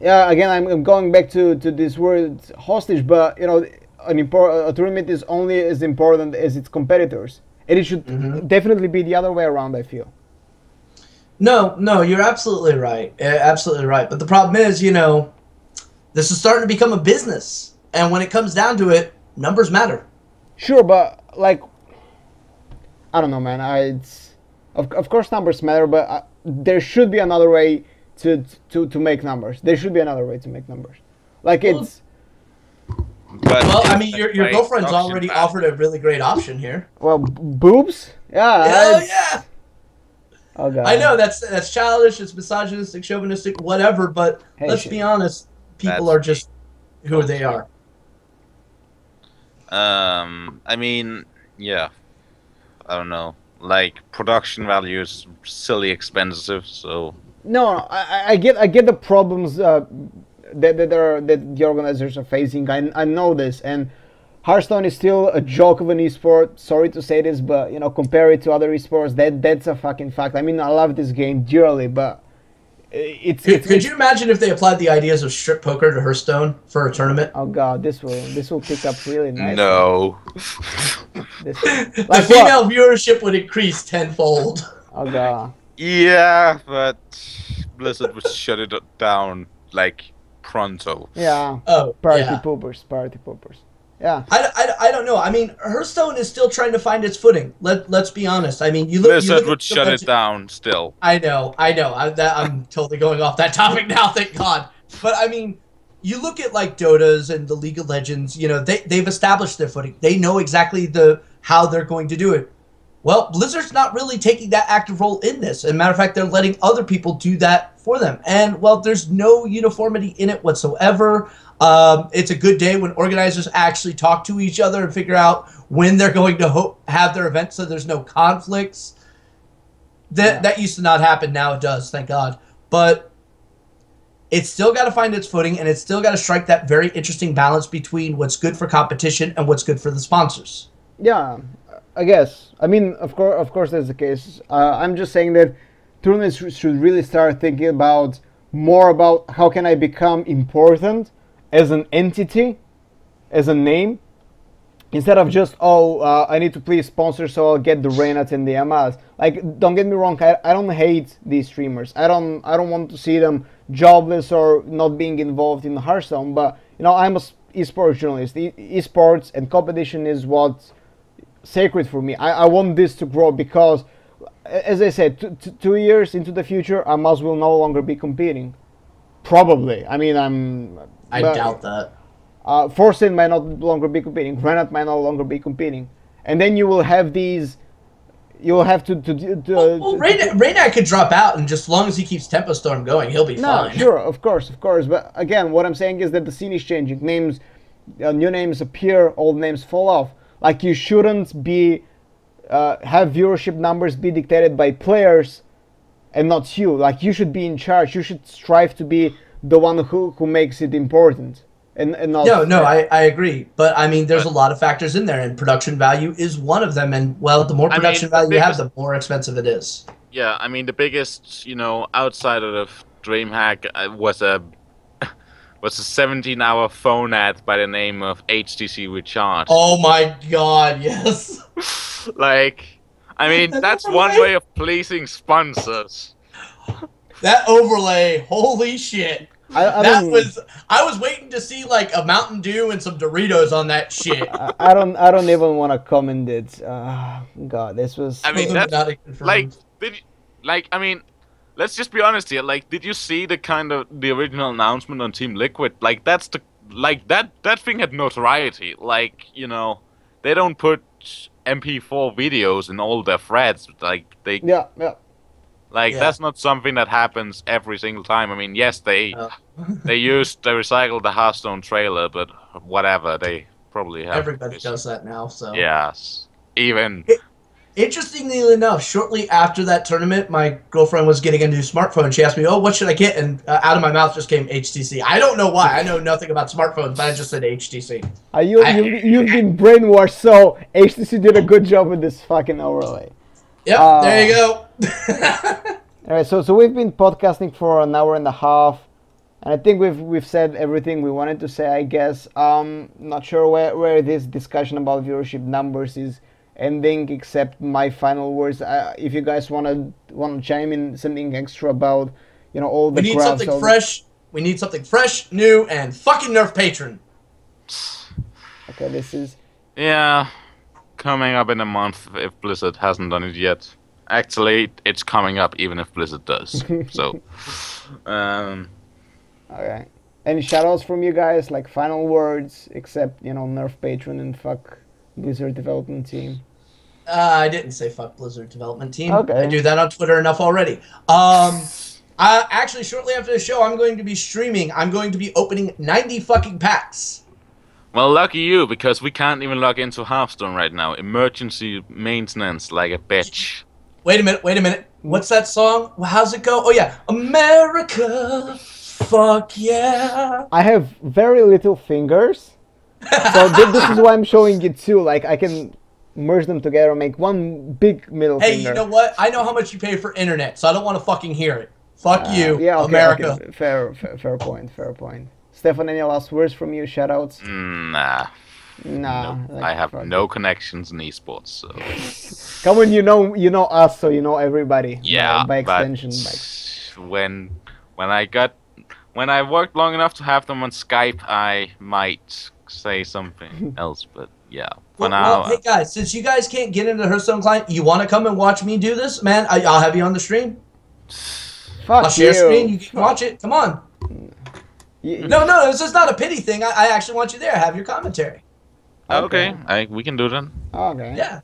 again, I'm going back to this word hostage, but, you know, a tournament is only as important as its competitors, and it should definitely be the other way around, I feel. No, you're absolutely right. Absolutely right. But the problem is, you know, this is starting to become a business, and when it comes down to it, numbers matter. Sure, but, like, I don't know, man. It's of course numbers matter, but there should be another way to make numbers. There should be another way to make numbers. Like, it's. But well, I mean, your girlfriend's already offered a really great option here. Well, boobs? Yeah. Hell yeah. Oh god. I know that's childish, it's misogynistic, chauvinistic, whatever. But let's be honest, people are just who they are. I mean, yeah. I don't know. Like, production value is silly expensive, so. No, I get the problems that the organizers are facing. I know this, and Hearthstone is still a joke of an esport. Sorry to say this, but, you know, compare it to other esports, that's a fucking fact. I mean, I love this game dearly, but could you imagine if they applied the ideas of strip poker to Hearthstone for a tournament? Oh god, this will pick up really nice. No. The female viewership would increase tenfold. Oh god. Yeah, but Blizzard would shut it down, like, pronto. Yeah. Oh, party poopers. Yeah. I don't know. I mean, Hearthstone is still trying to find its footing. Let's be honest. I mean, Blizzard would shut it down still. I know. I'm totally going off that topic now. Thank God. But I mean, you look at like Dota's and the League of Legends, you know, they've established their footing. They know exactly how they're going to do it. Well, Blizzard's not really taking that active role in this. As a matter of fact, they're letting other people do that for them. And, well, there's no uniformity in it whatsoever. It's a good day when organizers actually talk to each other and figure out when they're going to have their event so there's no conflicts. That used to not happen. Now it does, thank God. But it's still got to find its footing, and it's still got to strike that very interesting balance between what's good for competition and what's good for the sponsors. Yeah, I guess. I mean, of course, that's the case. I'm just saying that tournaments should really start thinking more about how can I become important as an entity, as a name, instead of just, I need to please sponsors, so I'll get the Reynat and the Amas. Like, don't get me wrong, I don't hate these streamers. I don't want to see them jobless or not being involved in Hearthstone, but, you know, I'm a esports journalist. Esports and competition is what's sacred for me. I want this to grow because, as I said, 2 years into the future, Amas will no longer be competing. Probably. I mean, I doubt that. Forsen might no longer be competing. Reynat might no longer be competing, and then you will have these. You will have to. Reynat could drop out, and just as long as he keeps Tempo Storm going, he'll be fine. Sure, of course. But again, what I'm saying is that the scene is changing. Names, new names appear, old names fall off. Like, you shouldn't be have viewership numbers be dictated by players, and not you. Like, you should be in charge. You should strive to be the one who makes it important. And not I agree. But, I mean, there's a lot of factors in there, and production value is one of them. And, well, the more production value you have, the more expensive it is. Yeah, I mean, the biggest, outside of DreamHack was a 17-hour phone ad by the name of HTC Recharge. Oh, my God, yes. Like, I mean, that's one way of pleasing sponsors. That overlay, holy shit. I was waiting to see like a Mountain Dew and some Doritos on that shit. I don't even want to comment it. God, this was. I mean, that's I mean, let's just be honest here. Like, did you see the original announcement on Team Liquid? Like, that thing had notoriety. Like, they don't put MP4 videos in all their threads. Like, they. Yeah. That's not something that happens every single time. I mean, yes, they recycled the Hearthstone trailer, but whatever, they probably have. Everybody does that now, so. Yes, even. Interestingly enough, shortly after that tournament, my girlfriend was getting a new smartphone. She asked me, "Oh, what should I get?" And out of my mouth just came HTC. I don't know why. I know nothing about smartphones, but I just said HTC. You've been brainwashed, so HTC did a good job with this fucking overlay. Yep, there you go. Alright, so we've been podcasting for an hour and a half, and I think we've said everything we wanted to say, I guess. Not sure where this discussion about viewership numbers is ending, except my final words. If you guys wanna chime in something extra about all the we need graphs, something fresh. We need something fresh, new, and fucking nerf patron. Okay, this is coming up in a month if Blizzard hasn't done it yet. Actually, it's coming up even if Blizzard does. So, okay. Any shoutouts from you guys, like final words, except nerf patron and fuck Blizzard development team? I didn't say fuck Blizzard development team. Okay. I do that on Twitter enough already. Actually, shortly after the show, I'm going to be streaming. I'm going to be opening 90 fucking packs. Well, lucky you, because we can't even log into Hearthstone right now. Emergency maintenance like a bitch. Wait a minute. What's that song? How's it go? Oh, yeah. America, fuck yeah. I have very little fingers, so this is why I'm showing it too. Like, I can merge them together and make one big middle finger. Hey, you know what? I know how much you pay for internet, so I don't want to fucking hear it. Fuck you, yeah, okay, America. Okay. Fair point. Stefan, any last words from you? Shoutouts? Nah. Nah. Nope. I have no connections in esports, so. Come on, you know us, so you know everybody. Yeah, by extension. When I worked long enough to have them on Skype, I might say something else, but yeah. For now. Well, hey guys, since you guys can't get into the Hearthstone client, you want to come and watch me do this, man? I'll have you on the stream. Fuck I'll share screen. You can watch it. Come on. No, this is not a pity thing. I actually want you there. Have your commentary. Okay, we can do that. Okay. Yeah.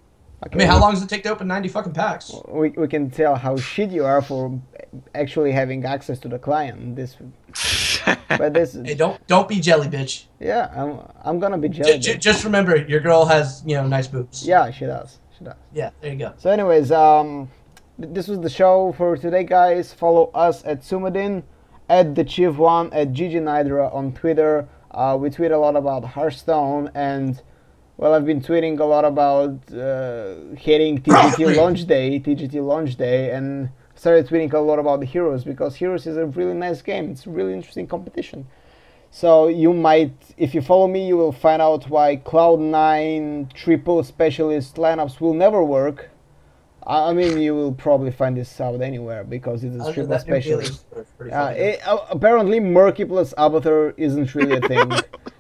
Okay. I mean, how long does it take to open 90 fucking packs? We can tell how shit you are for actually having access to the client. But this. Hey, don't be jelly, bitch. Yeah, I'm gonna be jelly. Just remember, your girl has nice boobs. Yeah, she does. She does. Yeah, there you go. So, anyways, this was the show for today, guys. Follow us at Sumadin, at the Chief One, at Gigi Nidra on Twitter. We tweet a lot about Hearthstone, and well, I've been tweeting a lot about hitting TGT launch day, and started tweeting a lot about the Heroes, because Heroes is a really nice game. It's a really interesting competition. So you might, if you follow me, you will find out why Cloud9 triple specialist lineups will never work. I mean, you will probably find this out anywhere, because it's a triple specialist. Apparently, Murky plus Abathur isn't really a thing.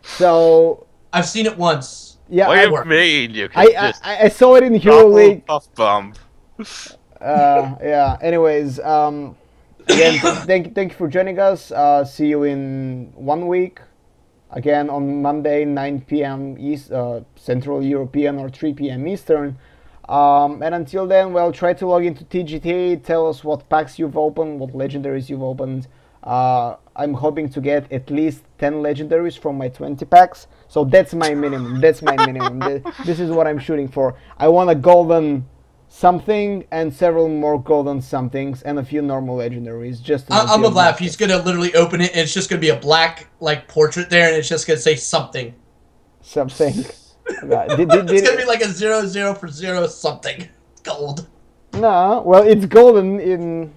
So I've seen it once. yeah, What do you mean? You can just I saw it in Hero double League. puff bump. Yeah. Anyways, again, thank you for joining us. See you in 1 week. Again on Monday, 9 p.m. East, Central European, or 3 p.m. Eastern. And until then, well, try to log into TGT. Tell us what packs you've opened, what legendaries you've opened. I'm hoping to get at least 10 legendaries from my 20 packs. So that's my minimum. This is what I'm shooting for. I want a golden something and several more golden somethings and a few normal legendaries. I'm gonna laugh. He's gonna literally open it and it's just gonna be a black portrait there, and it's just gonna say something. Something. It's gonna be like a 0 for 0 something gold. No, well, it's golden in.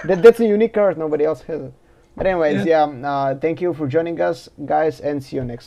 That's a unique card. Nobody else has it. But anyways, yeah. Thank you for joining us, guys, and see you next